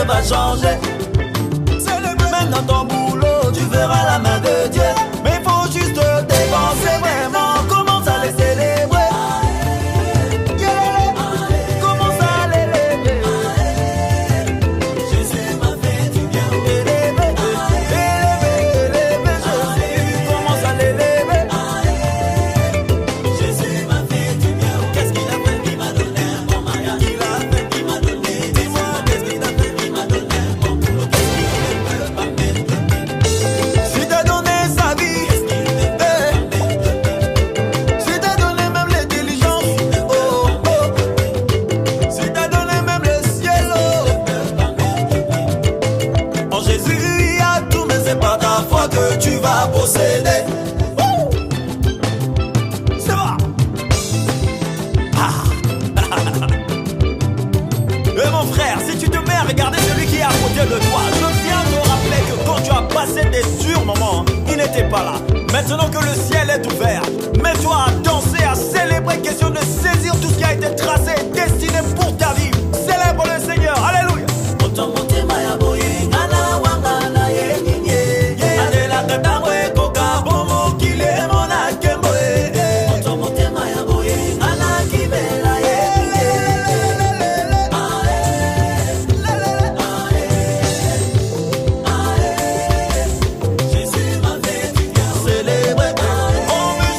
va changer. Même dans ton boulot, tu verras la main de Dieu. Mais il faut juste dépenser vraiment. Commence à les célébrer. Yeah. Commence à l'élever. Jésus m'a fait du bien. Élever, élever Jésus. Commence à l'élever. Jésus m'a fait du bien. Qu'est-ce qu'il a fait? Il m'a donné un bon mariage. Il a fait, il m'a donné. Dis-moi, qu'est-ce qu'il a fait? Il m'a donné un bon boulot. Qu'est-ce qu'il ne peut pas mettre? Si t'as donné sa vie, si t'as donné même l'intelligence, oh, oh. Si t'as donné même le ciel, oh. En Jésus il y a tout, mais c'est pas ta foi que tu vas posséder. Wouh. C'est vrai. Et mon frère, si tu te mets à regarder celui qui est à côté de toi, je viens te rappeler que quand tu as passé des durs moments, il n'était pas là. Maintenant que le ciel est ouvert, mets-toi à danser, à célébrer, question de saisir tout ce qui a été tracé et destiné pour ta vie. Célèbre le Seigneur, alléluia. Jésus m'a fait du bien. Célébrer. Oh, mais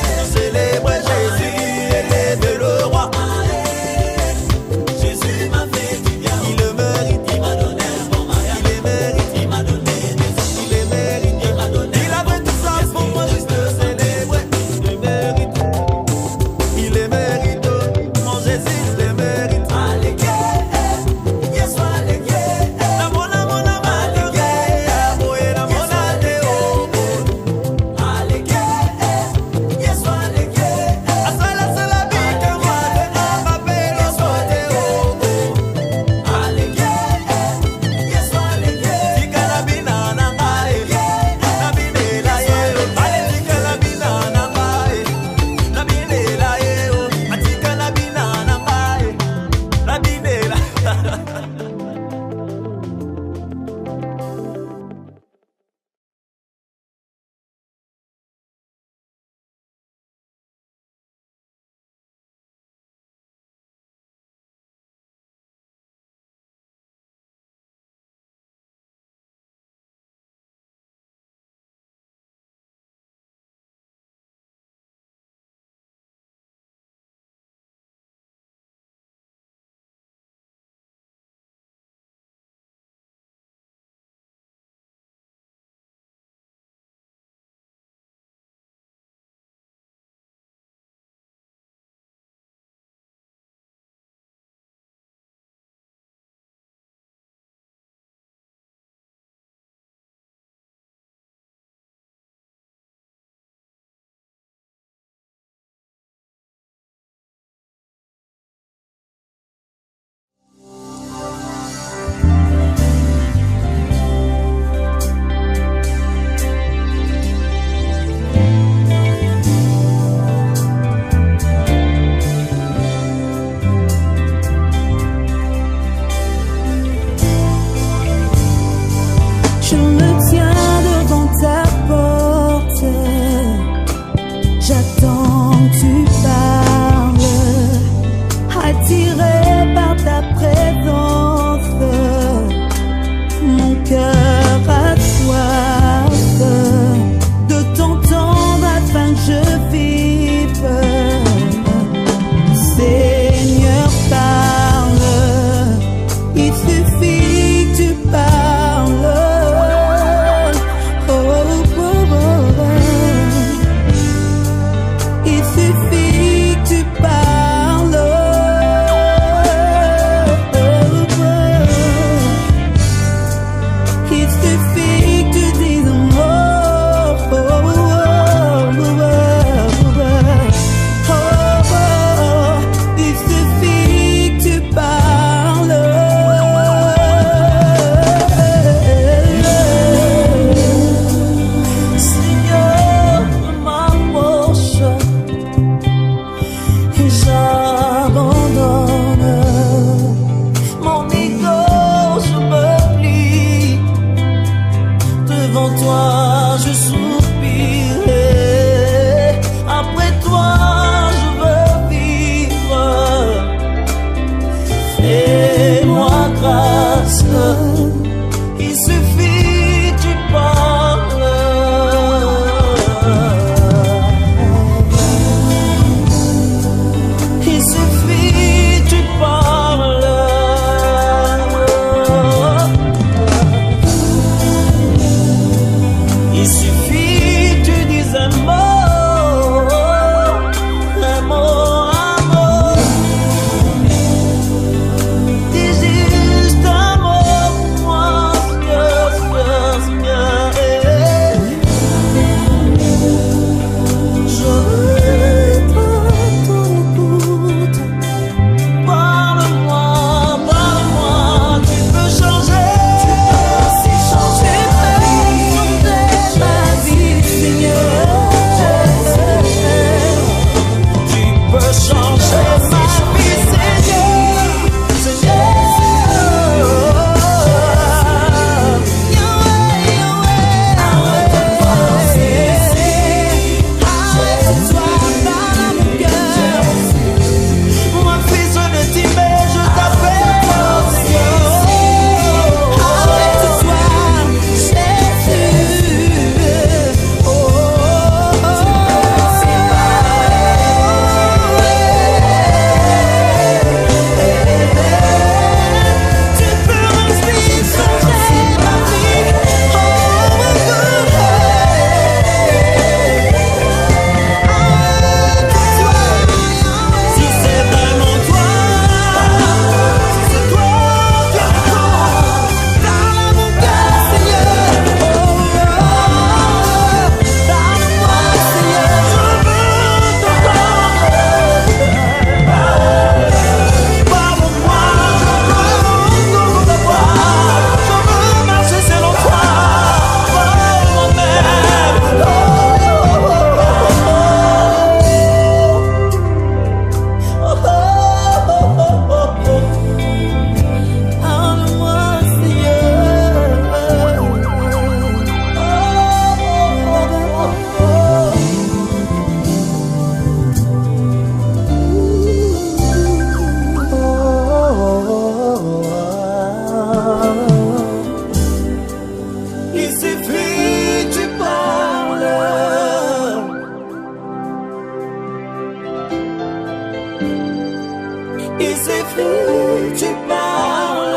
suffit, tu parles.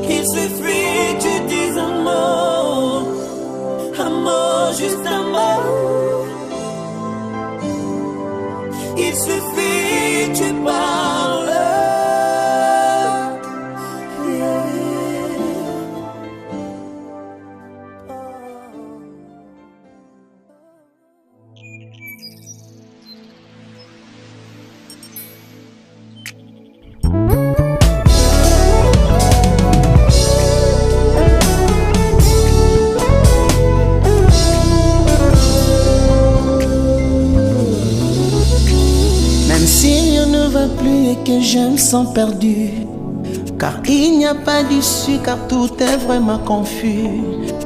Il suffit, tu dis un mot, juste un mot. Il suffit, tu parles. Plus et que je me sens perdu, car il n'y a pas d'issue, car tout est vraiment confus.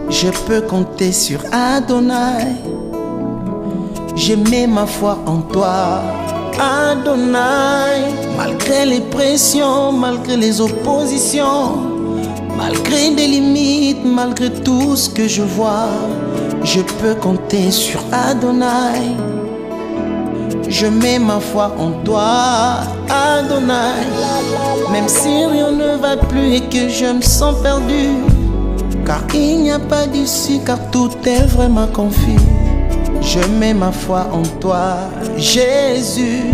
Je peux compter sur Adonai, j'ai mis ma foi en toi, Adonai. Malgré les pressions, malgré les oppositions, malgré des limites, malgré tout ce que je vois, je peux compter sur Adonai. Je mets ma foi en toi, Adonai. Même si rien ne va plus et que je me sens perdu, car il n'y a pas d'issue, car tout est vraiment confus. Je mets ma foi en toi, Jésus.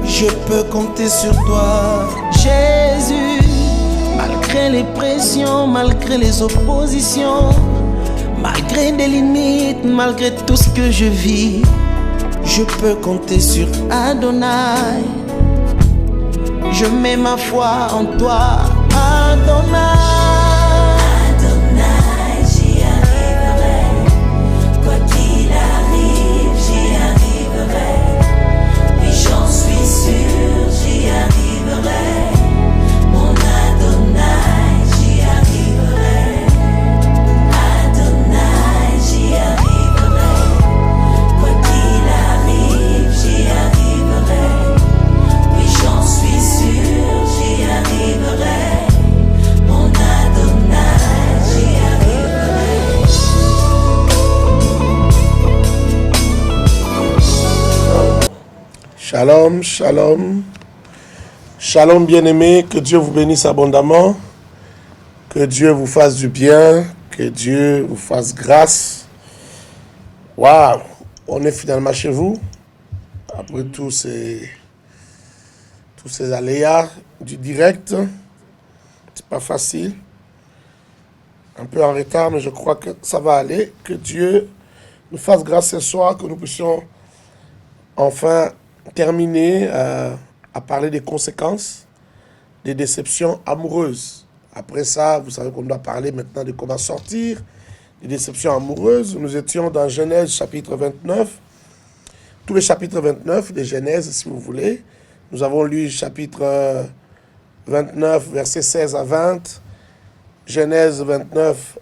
Je peux compter sur toi, Jésus. Malgré les pressions, malgré les oppositions, malgré des limites, malgré tout ce que je vis, je peux compter sur Adonai. Je mets ma foi en toi, Adonai. Adonai, j'y arriverai. Quoi qu'il arrive, j'y arriverai. Oui, j'en suis sûr, j'y arriverai. Mon Adonai, j'y arriverai. Adonai, j'y arriverai. Quoi qu'il arrive, j'y arriverai. Oui, j'en suis sûr, j'y arriverai. Mon Adonai, j'y arriverai. Shalom, shalom. Shalom bien-aimés, que Dieu vous bénisse abondamment. Que Dieu vous fasse du bien. Que Dieu vous fasse grâce. Waouh, on est finalement chez vous. Après tous ces aléas du direct. C'est pas facile. Un peu en retard, mais je crois que ça va aller. Que Dieu nous fasse grâce ce soir, que nous puissions enfin terminer à parler des conséquences des déceptions amoureuses. Après ça, vous savez qu'on doit parler maintenant de comment sortir des déceptions amoureuses. Nous étions dans Genèse chapitre 29, tous les chapitres 29 de Genèse, si vous voulez. Nous avons lu chapitre 29, versets 16 à 20, Genèse 29,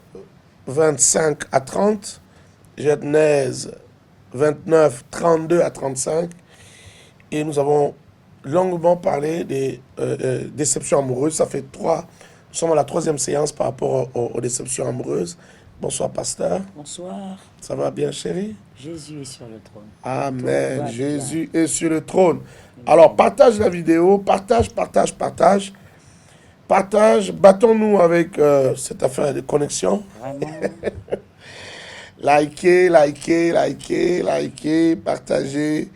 25 à 30, Genèse 29, 32 à 35, et nous avons longuement parlé des déceptions amoureuses. Ça fait nous sommes à la 3e séance par rapport aux déceptions amoureuses. Bonsoir, pasteur. Bonsoir. Ça va bien, chérie? Jésus est sur le trône. Amen. Jésus est sur le trône. Alors, partage la vidéo, partage. Battons-nous avec cette affaire de connexion. Vraiment. Likez, partagez.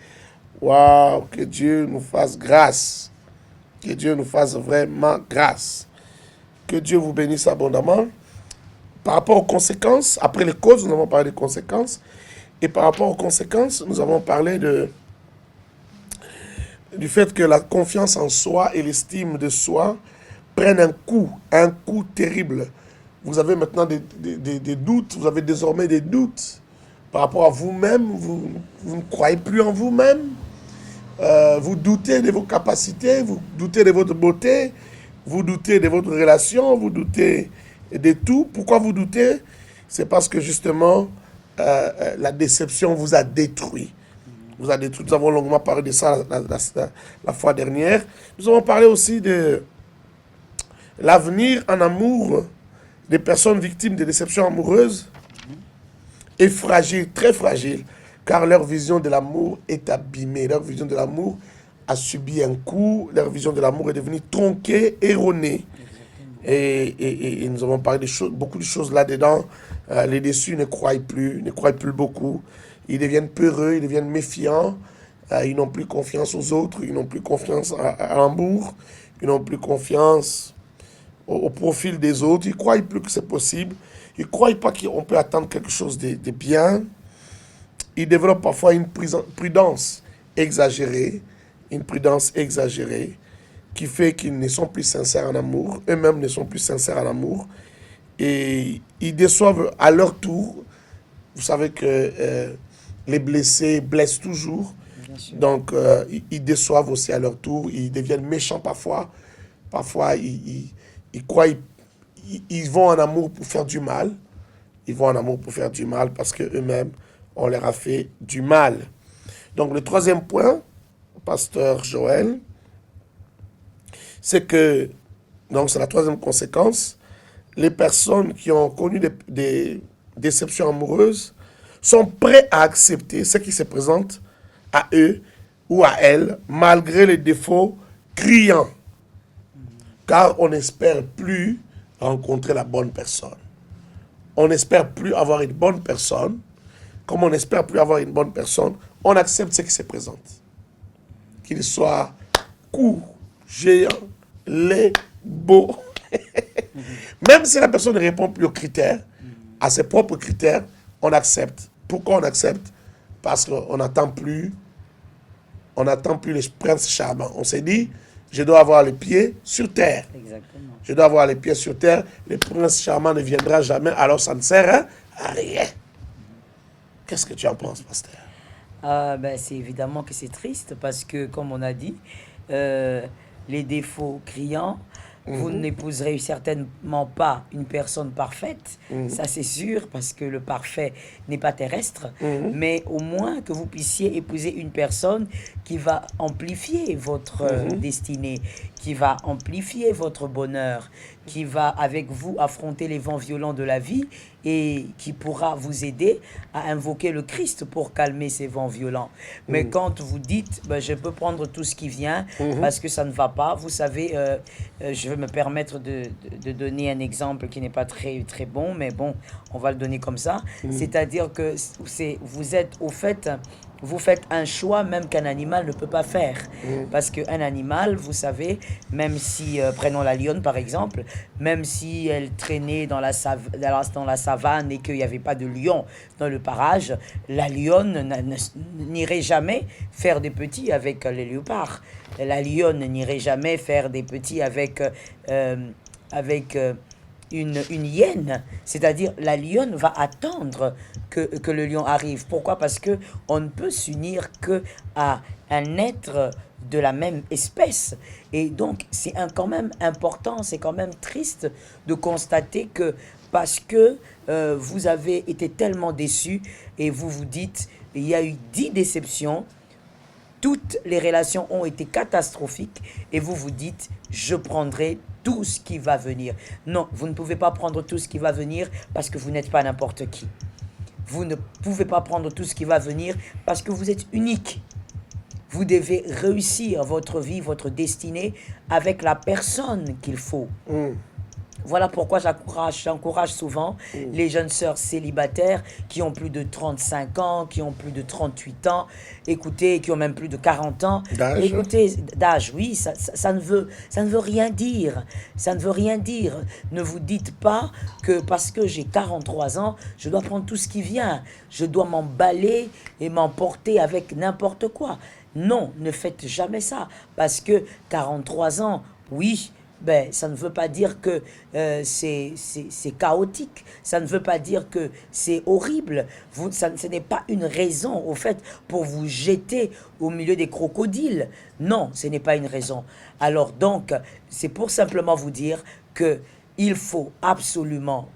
Waouh, que Dieu nous fasse grâce. Que Dieu nous fasse vraiment grâce. Que Dieu vous bénisse abondamment. Par rapport aux conséquences, après les causes, nous avons parlé des conséquences. Et par rapport aux conséquences, nous avons parlé du fait que la confiance en soi et l'estime de soi prennent un coup terrible. Vous avez maintenant des doutes, vous avez désormais des doutes par rapport à vous-même, vous ne croyez plus en vous-même, vous doutez de vos capacités, vous doutez de votre beauté, vous doutez de votre relation, vous doutez de tout. Pourquoi vous doutez? C'est parce que justement, la déception vous a détruit. Nous avons longuement parlé de ça la fois dernière. Nous avons parlé aussi de l'avenir en amour des personnes victimes de déceptions amoureuses est fragile, très fragile. car leur vision de l'amour est abîmée. Leur vision de l'amour a subi un coup. Leur vision de l'amour est devenue tronquée, erronée. Et nous avons parlé de choses, beaucoup de choses là-dedans. Les déçus ne croient plus beaucoup. Ils deviennent peureux, ils deviennent méfiants. Ils n'ont plus confiance aux autres, ils n'ont plus confiance à l'amour, ils n'ont plus confiance au profil des autres. Ils ne croient plus que c'est possible. Ils ne croient pas qu'on peut attendre quelque chose de bien. Ils développent parfois une prudence exagérée, qui fait qu'ils ne sont plus sincères en amour, eux-mêmes ne sont plus sincères en amour, et ils déçoivent à leur tour. Vous savez que les blessés blessent toujours, donc ils déçoivent aussi à leur tour, ils deviennent méchants parfois, ils croient, ils vont en amour pour faire du mal, parce qu'eux-mêmes, on leur a fait du mal. Donc le troisième point, pasteur Joël, c'est que, donc c'est la troisième conséquence, les personnes qui ont connu des déceptions amoureuses sont prêts à accepter ce qui se présente à eux ou à elles, malgré les défauts criants, car on n'espère plus rencontrer la bonne personne. On n'espère plus avoir une bonne personne. Comme on n'espère plus avoir une bonne personne, on accepte ce qui se présente. Qu'il soit court, géant, laid, beau. Même si la personne ne répond plus aux critères, à ses propres critères, on accepte. Pourquoi on accepte? Parce qu'on n'attend plus les princes charmants. On s'est dit, je dois avoir les pieds sur terre. Exactement. Je dois avoir les pieds sur terre. Le prince charmant ne viendra jamais, alors ça ne sert à rien. Qu'est-ce que tu en penses, pasteur? C'est évidemment que c'est triste parce que, comme on a dit, les défauts criants, vous n'épouserez certainement pas une personne parfaite, ça c'est sûr, parce que le parfait n'est pas terrestre, mais au moins que vous puissiez épouser une personne qui va amplifier votre destinée, qui va amplifier votre bonheur, qui va avec vous affronter les vents violents de la vie et qui pourra vous aider à invoquer le Christ pour calmer ces vents violents. Mais quand vous dites, je peux prendre tout ce qui vient parce que ça ne va pas, vous savez, je vais me permettre de donner un exemple qui n'est pas très, très bon, mais bon, on va le donner comme ça. C'est-à-dire que vous faites un choix même qu'un animal ne peut pas faire. Parce qu'un animal, vous savez, même si, prenons la lionne par exemple, même si elle traînait dans la savane et qu'il n'y avait pas de lion dans le parage, la lionne n'irait jamais faire des petits avec les léopards. La lionne n'irait jamais faire des petits avec une hyène, c'est-à-dire la lionne va attendre que le lion arrive. Pourquoi? Parce que on ne peut s'unir que à un être de la même espèce. Et donc c'est quand même important, c'est quand même triste de constater que parce que vous avez été tellement déçus et vous vous dites, il y a eu 10 déceptions, toutes les relations ont été catastrophiques et vous vous dites, je prendrai tout ce qui va venir. Non, vous ne pouvez pas prendre tout ce qui va venir parce que vous n'êtes pas n'importe qui. Vous ne pouvez pas prendre tout ce qui va venir parce que vous êtes unique. Vous devez réussir votre vie, votre destinée avec la personne qu'il faut. Voilà pourquoi j'encourage souvent les jeunes sœurs célibataires qui ont plus de 35 ans, qui ont plus de 38 ans, écoutez, qui ont même plus de 40 ans. Écoutez, d'âge, oui, ça ne veut rien dire. Ça ne veut rien dire. Ne vous dites pas que parce que j'ai 43 ans, je dois prendre tout ce qui vient. Je dois m'emballer et m'emporter avec n'importe quoi. Non, ne faites jamais ça. Parce que 43 ans, oui, ça ne veut pas dire que c'est chaotique, ça ne veut pas dire que c'est horrible. Ce n'est pas une raison, au fait, pour vous jeter au milieu des crocodiles. Non, ce n'est pas une raison. Alors donc, c'est pour simplement vous dire qu'il faut absolument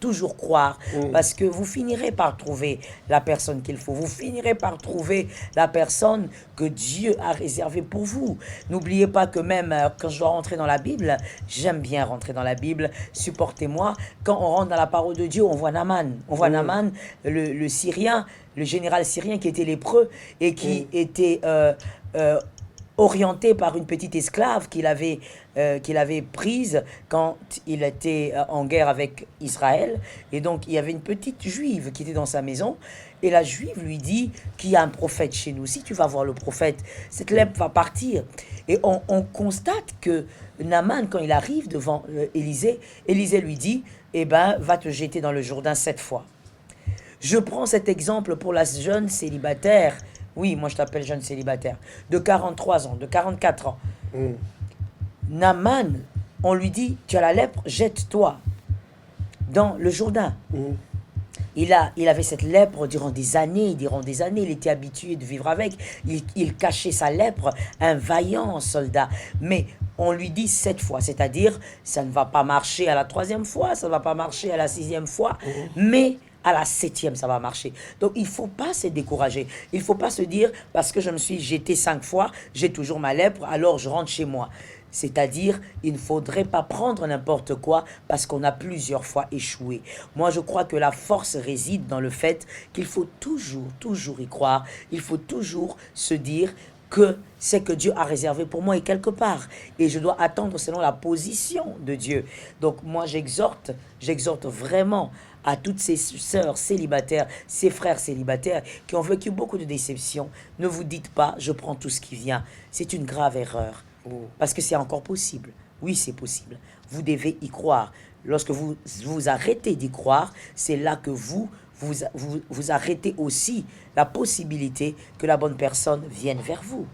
toujours croire, parce que vous finirez par trouver la personne qu'il faut, vous finirez par trouver la personne que Dieu a réservée pour vous. N'oubliez pas que même quand je dois rentrer dans la Bible, j'aime bien rentrer dans la Bible, supportez-moi, quand on rentre dans la parole de Dieu, on voit Naaman, le Syrien, le général syrien qui était lépreux et qui était orienté par une petite esclave qu'il avait prise quand il était en guerre avec Israël. Et donc, il y avait une petite juive qui était dans sa maison. Et la juive lui dit qu'il y a un prophète chez nous. Si tu vas voir le prophète, cette lèpre va partir. Et on constate que Naaman, quand il arrive devant Élisée, Élisée lui dit, eh ben, va te jeter dans le Jourdain 7 fois. Je prends cet exemple pour la jeune célibataire. Oui, moi je t'appelle jeune célibataire. De 43 ans, de 44 ans. Naaman, on lui dit, tu as la lèpre, jette-toi dans le Jourdain. Il avait cette lèpre durant des années, il était habitué de vivre avec. Il cachait sa lèpre, un vaillant soldat. Mais on lui dit 7 fois, c'est-à-dire, ça ne va pas marcher à la 3e fois, ça ne va pas marcher à la 6e fois, mais à la 7e, ça va marcher. Donc, il ne faut pas se décourager. Il ne faut pas se dire, parce que je me suis jeté 5 fois, j'ai toujours ma lèpre, alors je rentre chez moi. C'est-à-dire, il ne faudrait pas prendre n'importe quoi parce qu'on a plusieurs fois échoué. Moi, je crois que la force réside dans le fait qu'il faut toujours y croire. Il faut toujours se dire que c'est que Dieu a réservé pour moi et quelque part. Et je dois attendre selon la position de Dieu. Donc, moi, j'exhorte vraiment à toutes ces sœurs célibataires, ces frères célibataires qui ont vécu beaucoup de déceptions. Ne vous dites pas, je prends tout ce qui vient. C'est une grave erreur. Parce que c'est encore possible. Oui, c'est possible. Vous devez y croire. Lorsque vous arrêtez d'y croire, c'est là que vous arrêtez aussi la possibilité que la bonne personne vienne vers vous.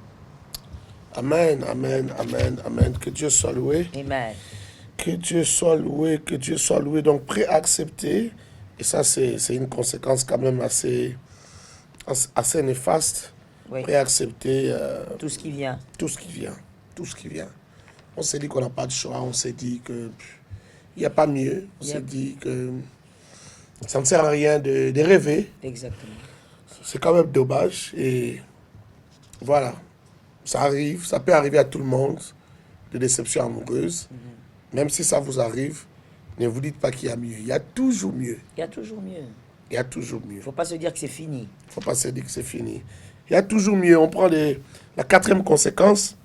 Amen, amen, amen, amen. Que Dieu soit loué. Amen. Que Dieu soit loué, que Dieu soit loué. Donc, prêt à accepter, et ça, c'est une conséquence quand même assez néfaste. Oui. Prêt à accepter tout ce qui vient. Tout ce qui vient. Tout ce qui vient. On s'est dit qu'on n'a pas de choix, on s'est dit qu'il n'y a pas mieux. On s'est dit que ça ne sert à rien de rêver. Exactement. C'est quand même dommage. Et voilà, ça arrive, ça peut arriver à tout le monde, de déception amoureuse. Même si ça vous arrive, ne vous dites pas qu'il y a mieux. Il y a toujours mieux. Il y a toujours mieux. Il y a toujours mieux. Il ne faut pas se dire que c'est fini. Il ne faut pas se dire que c'est fini. Il y a toujours mieux. On prend la 4e conséquence.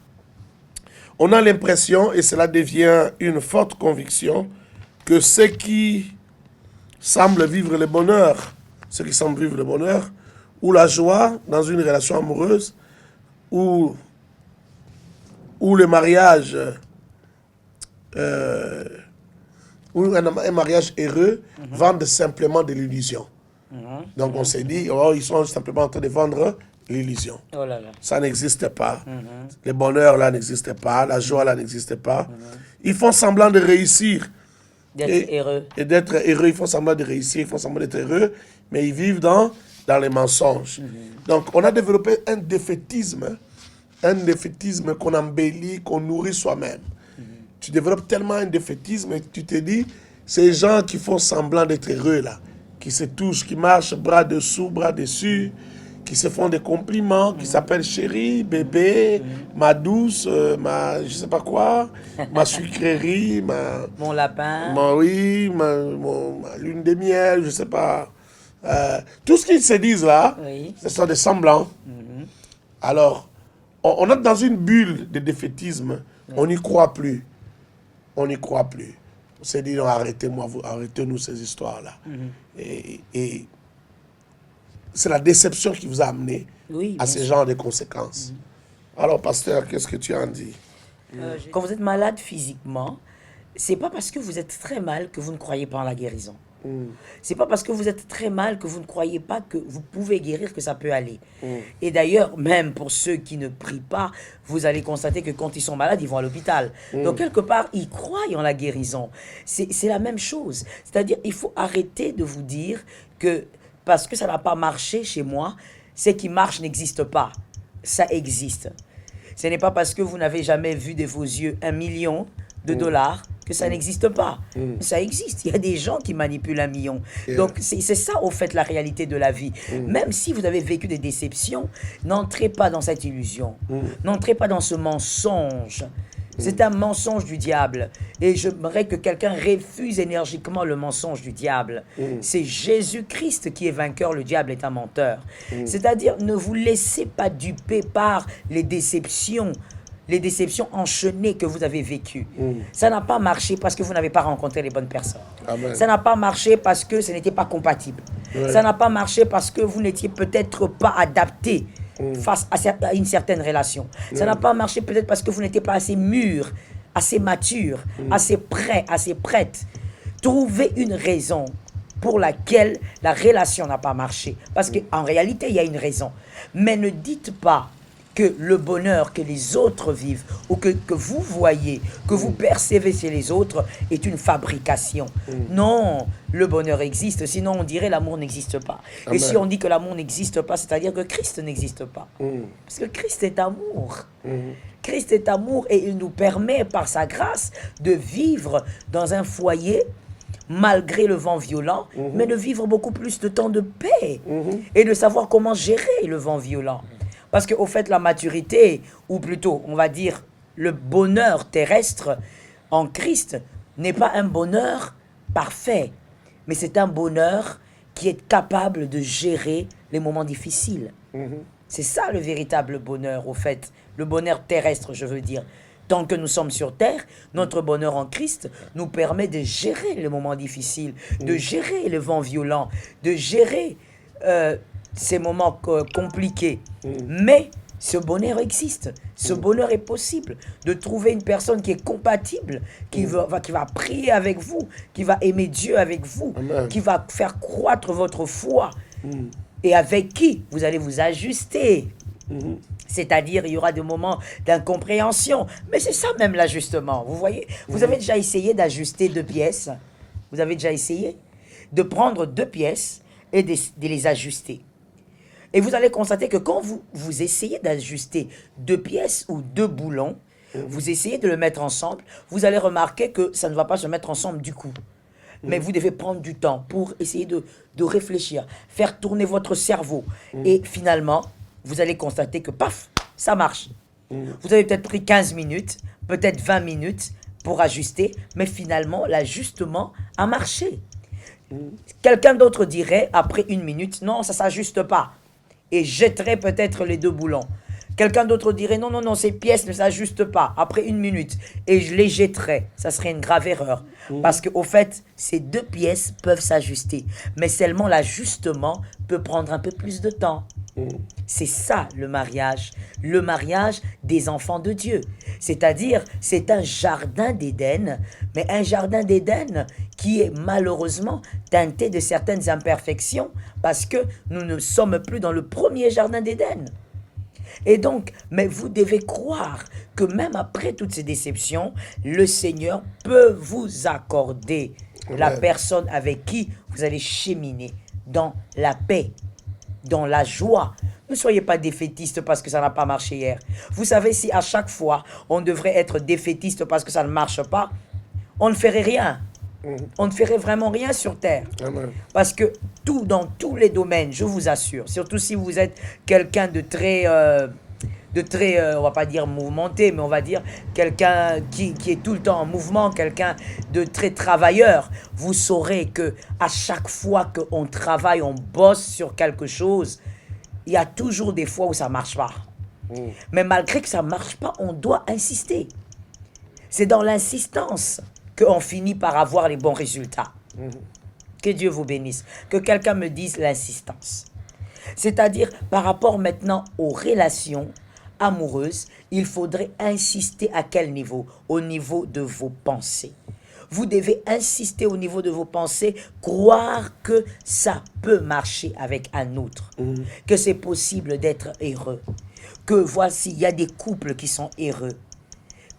On a l'impression, et cela devient une forte conviction, que ceux qui semblent vivre le bonheur, ou la joie dans une relation amoureuse, ou le mariage, ou un mariage heureux, vendent simplement de l'illusion. Donc on s'est dit, ils sont simplement en train de vendre l'illusion. Oh là là. Ça n'existe pas. Le bonheur là n'existe pas. La joie là n'existe pas. Ils font semblant de réussir. D'être heureux. Et d'être heureux. Ils font semblant de réussir. Ils font semblant d'être heureux. Mais ils vivent dans les mensonges. Donc on a développé un défaitisme. Un défaitisme qu'on embellit, qu'on nourrit soi-même. Tu développes tellement un défaitisme et tu te dis, ces gens qui font semblant d'être heureux là, qui se touchent, qui marchent bras dessous, bras dessus, qui se font des compliments, qui s'appellent chérie, bébé, ma douce, ma je sais pas quoi, ma sucrerie, mon lapin, ma lune de miel, je sais pas. Tout ce qu'ils se disent là, ce sont des semblants. Alors, on est dans une bulle de défaitisme, on n'y croit plus. On n'y croit plus. On s'est dit, non, arrêtez-nous ces histoires-là. Et c'est la déception qui vous a amené à ce genre de conséquences. Alors, pasteur, qu'est-ce que tu en dis? Quand vous êtes malade physiquement, c'est pas parce que vous êtes très mal que vous ne croyez pas en la guérison. C'est pas parce que vous êtes très mal que vous ne croyez pas que vous pouvez guérir que ça peut aller. Et d'ailleurs, même pour ceux qui ne prient pas, vous allez constater que quand ils sont malades, ils vont à l'hôpital. Donc, quelque part, ils croient en la guérison. C'est la même chose. C'est-à-dire, il faut arrêter de vous dire que parce que ça n'a pas marché chez moi, ce qui marche n'existe pas. Ça existe. Ce n'est pas parce que vous n'avez jamais vu de vos yeux $1 million que ça n'existe pas. Ça existe. Il y a des gens qui manipulent 1 million. Donc, c'est ça, au fait, la réalité de la vie. Même si vous avez vécu des déceptions, n'entrez pas dans cette illusion. N'entrez pas dans ce mensonge. C'est un mensonge du diable. Et j'aimerais que quelqu'un refuse énergiquement le mensonge du diable. C'est Jésus-Christ qui est vainqueur, le diable est un menteur. C'est-à-dire, ne vous laissez pas duper par les déceptions enchaînées que vous avez vécues. Ça n'a pas marché parce que vous n'avez pas rencontré les bonnes personnes. Amen. Ça n'a pas marché parce que ce n'était pas compatible. Ça n'a pas marché parce que vous n'étiez peut-être pas adapté face à une certaine relation. Ça n'a pas marché peut-être parce que vous n'étiez pas assez mûr, assez mature, assez prêt, assez prête. Trouvez une raison pour laquelle la relation n'a pas marché. Parce qu'en réalité, il y a une raison. Mais ne dites pas que le bonheur que les autres vivent ou que vous voyez, que vous percevez chez les autres est une fabrication. Non, le bonheur existe, sinon on dirait l'amour n'existe pas. Amen. Et si on dit que l'amour n'existe pas, c'est-à-dire que Christ n'existe pas. Parce que Christ est amour. Christ est amour et il nous permet par sa grâce de vivre dans un foyer malgré le vent violent, mais de vivre beaucoup plus de temps de paix et de savoir comment gérer le vent violent. Parce qu'au fait, la maturité, ou plutôt, on va dire, le bonheur terrestre en Christ n'est pas un bonheur parfait, mais c'est un bonheur qui est capable de gérer les moments difficiles. C'est ça le véritable bonheur, au fait. Le bonheur terrestre, je veux dire. Tant que nous sommes sur terre, notre bonheur en Christ nous permet de gérer les moments difficiles, de gérer le vent violent, de gérer ces moments compliqués. Mais ce bonheur existe. Ce bonheur est possible. De trouver une personne qui est compatible, qui va prier avec vous, qui va aimer Dieu avec vous, Amen. qui va faire croître votre foi et avec qui vous allez vous ajuster. C'est-à-dire, il y aura des moments d'incompréhension. Mais c'est ça même l'ajustement. Vous voyez, vous avez déjà essayé d'ajuster 2 pièces. Vous avez déjà essayé de prendre 2 pièces et de les ajuster. Et vous allez constater que quand vous essayez d'ajuster 2 pièces ou 2 boulons, vous essayez de le mettre ensemble, vous allez remarquer que ça ne va pas se mettre ensemble du coup. Mais vous devez prendre du temps pour essayer de réfléchir, faire tourner votre cerveau. Et finalement, vous allez constater que paf, ça marche. Vous avez peut-être pris 15 minutes, peut-être 20 minutes pour ajuster, mais finalement, l'ajustement a marché. Quelqu'un d'autre dirait, après 1 minute, non, ça ne s'ajuste pas. Et jetterait peut-être les 2 boulons. Quelqu'un d'autre dirait, non, ces pièces ne s'ajustent pas, après 1 minute. Et je les jetterais. Ça serait une grave erreur. Parce qu'au fait, ces 2 pièces peuvent s'ajuster. Mais seulement l'ajustement peut prendre un peu plus de temps. C'est ça le mariage des enfants de Dieu. C'est-à-dire, c'est un jardin d'Éden, mais un jardin d'Éden qui est malheureusement teinté de certaines imperfections parce que nous ne sommes plus dans le premier jardin d'Éden. Et donc, mais vous devez croire que même après toutes ces déceptions, le Seigneur peut vous accorder la personne avec qui vous allez cheminer dans la paix, dans la joie. Ne soyez pas défaitiste parce que ça n'a pas marché hier. Vous savez, si à chaque fois on devrait être défaitiste parce que ça ne marche pas, on ne ferait rien. On ne ferait vraiment rien sur terre. Amen. Parce que dans tous les domaines, je vous assure, surtout si vous êtes quelqu'un de très, on va pas dire mouvementé, mais on va dire quelqu'un qui est tout le temps en mouvement, quelqu'un de très travailleur, vous saurez que à chaque fois qu'on travaille, on bosse sur quelque chose, il y a toujours des fois où ça marche pas. Mais malgré que ça marche pas, on doit insister. C'est dans l'insistance qu'on finit par avoir les bons résultats. Que Dieu vous bénisse. Que quelqu'un me dise l'insistance. C'est-à-dire, par rapport maintenant aux relations amoureuses, il faudrait insister à quel niveau? Au niveau de vos pensées. Vous devez insister au niveau de vos pensées, croire que ça peut marcher avec un autre, que c'est possible d'être heureux, que voici, il y a des couples qui sont heureux.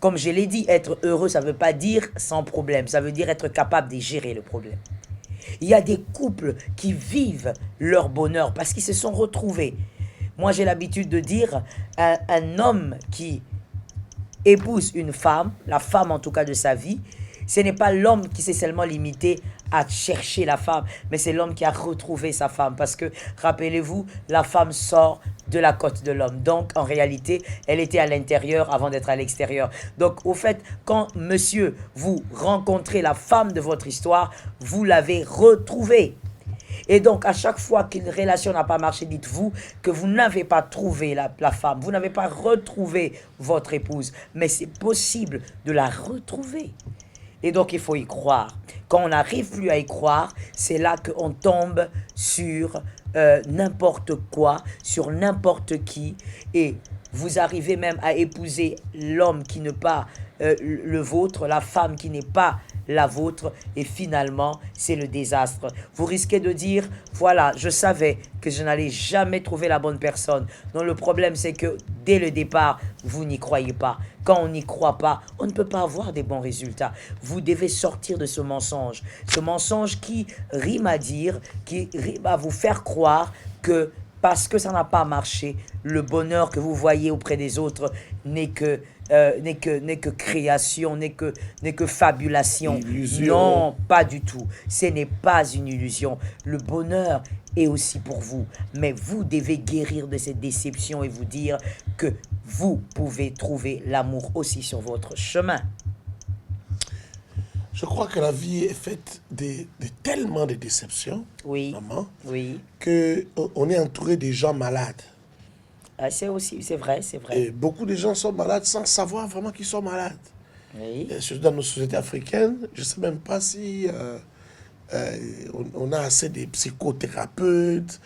Comme je l'ai dit, être heureux, ça ne veut pas dire sans problème, ça veut dire être capable de gérer le problème. Il y a des couples qui vivent leur bonheur parce qu'ils se sont retrouvés. Moi, j'ai l'habitude de dire, un homme qui épouse une femme, la femme en tout cas de sa vie, Ce n'est pas l'homme qui s'est seulement limité à chercher la femme, mais c'est l'homme qui a retrouvé sa femme. Parce que, rappelez-vous, la femme sort de la côte de l'homme. Donc, en réalité, elle était à l'intérieur avant d'être à l'extérieur. Donc, au fait, quand, monsieur, vous rencontrez la femme de votre histoire, vous l'avez retrouvée. Et donc, à chaque fois qu'une relation n'a pas marché, dites-vous que vous n'avez pas trouvé la femme, vous n'avez pas retrouvé votre épouse, mais c'est possible de la retrouver. Et donc, il faut y croire. Quand on n'arrive plus à y croire, c'est là qu'on tombe sur n'importe quoi, sur n'importe qui, et vous arrivez même à épouser l'homme qui n'est pas le vôtre, la femme qui n'est pas la vôtre, et finalement, c'est le désastre. Vous risquez de dire, voilà, je savais que je n'allais jamais trouver la bonne personne. Non, le problème, c'est que dès le départ, vous n'y croyez pas. Quand on n'y croit pas, on ne peut pas avoir des bons résultats. Vous devez sortir de ce mensonge qui rime à dire, qui rime à vous faire croire que parce que ça n'a pas marché, le bonheur que vous voyez auprès des autres n'est que création, n'est que fabulation. Illusion. Non, pas du tout. Ce n'est pas une illusion. Le bonheur est aussi pour vous. Mais vous devez guérir de cette déception et vous dire que vous pouvez trouver l'amour aussi sur votre chemin. Je crois que la vie est faite de tellement de déceptions, Oui, maman, oui. qu'on est entouré de gens malades. C'est vrai, c'est vrai. Et beaucoup de gens sont malades sans savoir vraiment qu'ils sont malades. Oui, Et surtout dans nos sociétés africaines, je ne sais même pas si on a assez de psychothérapeutes,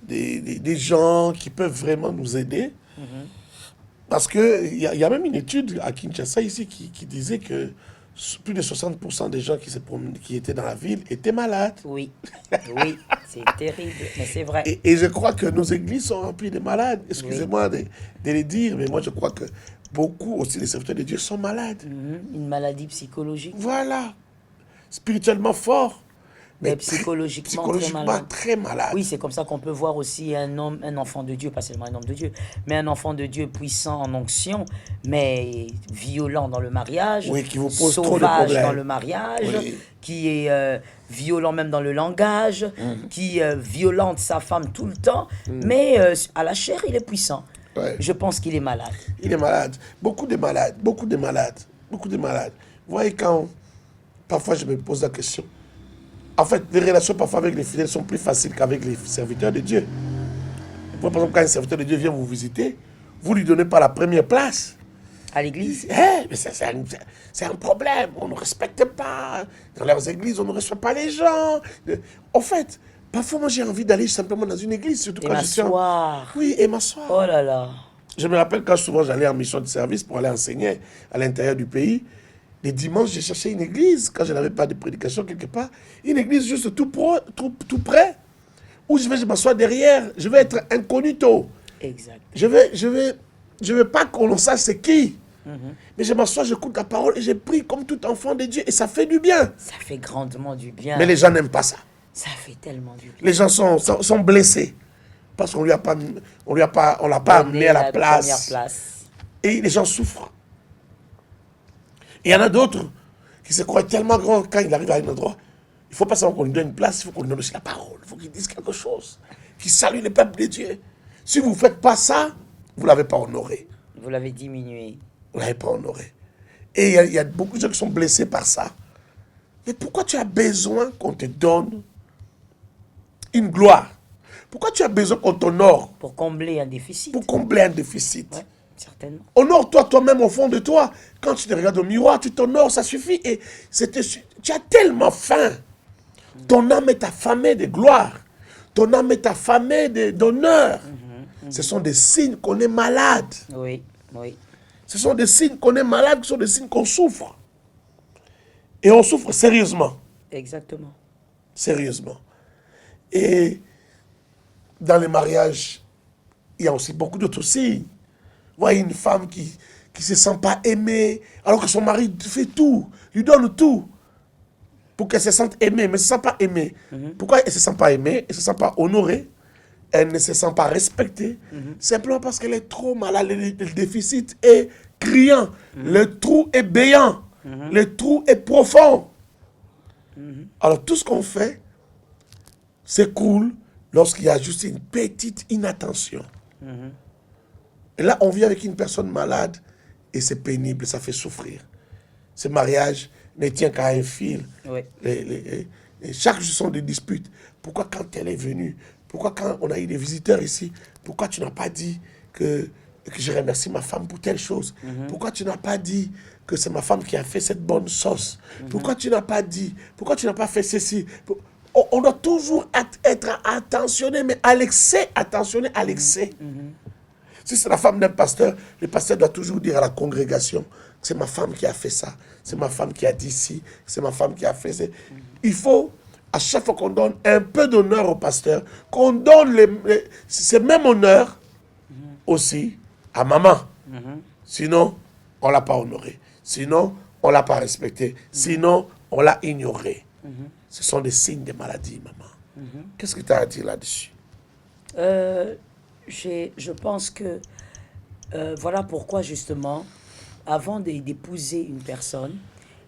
des gens qui peuvent vraiment nous aider. Parce qu'il y a même une étude à Kinshasa ici qui disait que plus de 60% des gens qui étaient dans la ville étaient malades. oui, oui, c'est terrible, mais c'est vrai. Et je crois que nos églises sont remplies de malades. Excusez-moi de le dire, mais moi je crois que beaucoup aussi des serviteurs de Dieu sont malades. Une maladie psychologique, Voilà. Spirituellement fort, mais très- psychologiquement très malade. très malade. Oui, c'est comme ça qu'on peut voir aussi un enfant de Dieu, pas seulement un homme de Dieu, mais un enfant de Dieu puissant en onction, mais violent dans le mariage, Oui, qui vous pose trop de sauvage problèmes. dans le mariage, Oui. qui est violent même dans le langage, qui violente sa femme tout le temps, mais à la chair, il est puissant. Ouais. Je pense qu'il est malade. Il est malade. Beaucoup de malades. Beaucoup de malades. Beaucoup de malades. Vous voyez, parfois je me pose la question. En fait, les relations parfois avec les fidèles sont plus faciles qu'avec les serviteurs de Dieu. Par exemple, quand un serviteur de Dieu vient vous visiter, vous lui donnez pas la première place. À l'église, Mais c'est un problème. On ne respecte pas. Dans leurs églises, on ne respecte pas les gens. En fait, parfois, moi, j'ai envie d'aller simplement dans une église, surtout et quand je suis m'asseoir. Oui, et m'asseoir. Oh là là. Je me rappelle quand souvent j'allais en mission de service pour aller enseigner à l'intérieur du pays. Les dimanches, j'ai cherché une église, quand je n'avais pas de prédication quelque part, une église juste tout près, où je vais m'asseoir derrière, je vais être incognito. Exact. Je vais pas qu'on sache c'est qui. Mais je m'assois, j'écoute la parole et je prie comme tout enfant de Dieu et ça fait du bien. Ça fait grandement du bien. Mais les gens n'aiment pas ça. Ça fait tellement du bien. Les gens sont blessés parce qu'on l'a pas amené à la première place. place. Et les gens souffrent. Et il y en a d'autres qui se croient tellement grands quand il arrive à un endroit. Il ne faut pas seulement qu'on lui donne une place, il faut qu'on lui donne aussi la parole. Il faut qu'il dise quelque chose. Qu'il salue le peuple de Dieu. Si vous ne faites pas ça, vous ne l'avez pas honoré. Vous l'avez diminué. Vous ne l'avez pas honoré. Et il y a beaucoup de gens qui sont blessés par ça. Mais pourquoi tu as besoin qu'on te donne une gloire? Pourquoi tu as besoin qu'on t'honore Pour combler un déficit. pour combler un déficit? Ouais, certainement. Honore-toi toi-même au fond de toi. Quand tu te regardes au miroir, tu t'honores, ça suffit. Et tu as tellement faim. Ton âme est affamée de gloire. Ton âme est affamée d'honneur. Ce sont des signes qu'on est malade. Oui, oui. Ce sont des signes qu'on est malade, ce sont des signes qu'on souffre. Et on souffre sérieusement. Exactement. Sérieusement. Et dans les mariages, il y a aussi beaucoup d'autres signes. Vous voyez une femme qui ne se sent pas aimée, alors que son mari fait tout, lui donne tout, pour qu'elle se sente aimée, mais elle ne se sent pas aimée. Pourquoi elle ne se sent pas aimée? Elle ne se sent pas honorée, elle ne se sent pas respectée, simplement parce qu'elle est trop malade, le déficit est criant, le trou est béant. Le trou est profond. Alors tout ce qu'on fait s'écroule lorsqu'il y a juste une petite inattention. Et là, on vit avec une personne malade et c'est pénible, ça fait souffrir. Ce mariage ne tient qu'à un fil. Oui. Et chaque jour sont des disputes. Pourquoi quand elle est venue, pourquoi quand on a eu des visiteurs ici, pourquoi tu n'as pas dit que je remercie ma femme pour telle chose? Pourquoi tu n'as pas dit que c'est ma femme qui a fait cette bonne sauce? Pourquoi tu n'as pas dit? Pourquoi tu n'as pas fait ceci? On doit toujours être attentionné, mais à l'excès, attentionné à l'excès. Si c'est la femme d'un pasteur, le pasteur doit toujours dire à la congrégation, c'est ma femme qui a fait ça, c'est ma femme qui a dit ci, c'est ma femme qui a fait ça. Il faut, à chaque fois qu'on donne un peu d'honneur au pasteur, qu'on donne ce même honneur aussi à maman. Sinon, on ne l'a pas honoré. Sinon, on ne l'a pas respecté. Sinon, on l'a ignoré. Ce sont des signes de maladie, maman. Qu'est-ce que tu as à dire là-dessus? Je pense que voilà pourquoi justement, avant d'épouser une personne,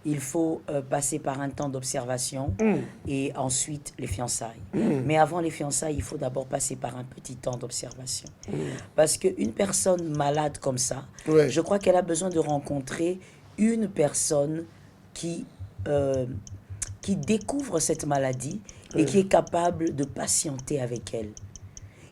il faut passer par un temps d'observation et ensuite les fiançailles. Mais avant les fiançailles, il faut d'abord passer par un petit temps d'observation. Parce qu'une personne malade comme ça, je crois qu'elle a besoin de rencontrer une personne qui découvre cette maladie et qui est capable de patienter avec elle,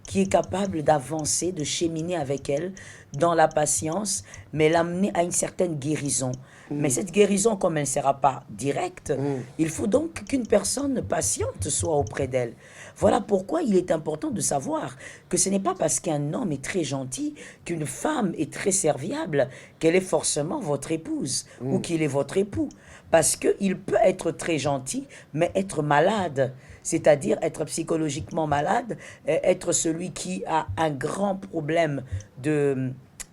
qui est capable d'avancer, de cheminer avec elle dans la patience, mais l'amener à une certaine guérison. Mais cette guérison, comme elle ne sera pas directe, il faut donc qu'une personne patiente soit auprès d'elle. Voilà pourquoi il est important de savoir que ce n'est pas parce qu'un homme est très gentil, qu'une femme est très serviable, qu'elle est forcément votre épouse ou qu'il est votre époux. Parce qu'il peut être très gentil, mais être malade. C'est-à-dire être psychologiquement malade, être celui qui a un grand problème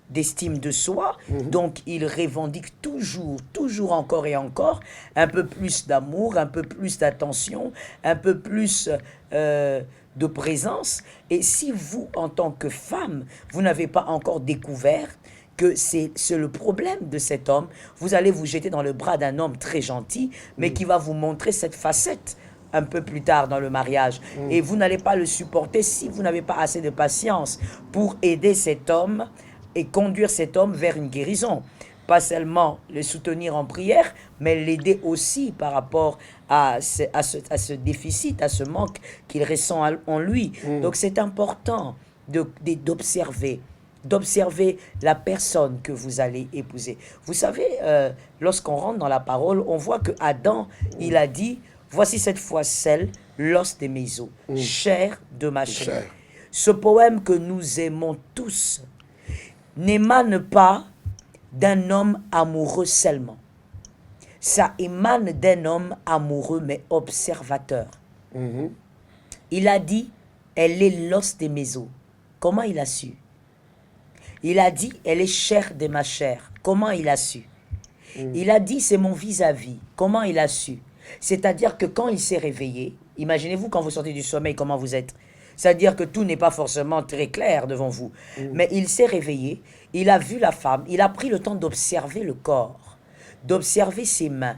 d'estime de soi. Donc, il revendique toujours encore et encore un peu plus d'amour, un peu plus d'attention, un peu plus de présence. Et si vous, en tant que femme, vous n'avez pas encore découvert que c'est le problème de cet homme, vous allez vous jeter dans le bras d'un homme très gentil, mais qui va vous montrer cette facette un peu plus tard dans le mariage. Et vous n'allez pas le supporter si vous n'avez pas assez de patience pour aider cet homme et conduire cet homme vers une guérison. Pas seulement le soutenir en prière, mais l'aider aussi par rapport à ce déficit, à ce manque qu'il ressent en lui. Donc c'est important d'observer la personne que vous allez épouser. Vous savez, lorsqu'on rentre dans la parole, on voit que Adam, il a dit, voici cette fois celle, l'os de mes os, chair de ma chair. Ce poème que nous aimons tous n'émane pas d'un homme amoureux seulement. Ça émane d'un homme amoureux mais observateur. Il a dit, elle est l'os de mes os. Comment il a su? Il a dit, elle est chair de ma chair. Comment il a su? Il a dit, c'est mon vis-à-vis. Comment il a su? C'est-à-dire que quand il s'est réveillé, imaginez-vous quand vous sortez du sommeil, comment vous êtes. C'est-à-dire que tout n'est pas forcément très clair devant vous. Mais il s'est réveillé, il a vu la femme, il a pris le temps d'observer le corps, d'observer ses mains.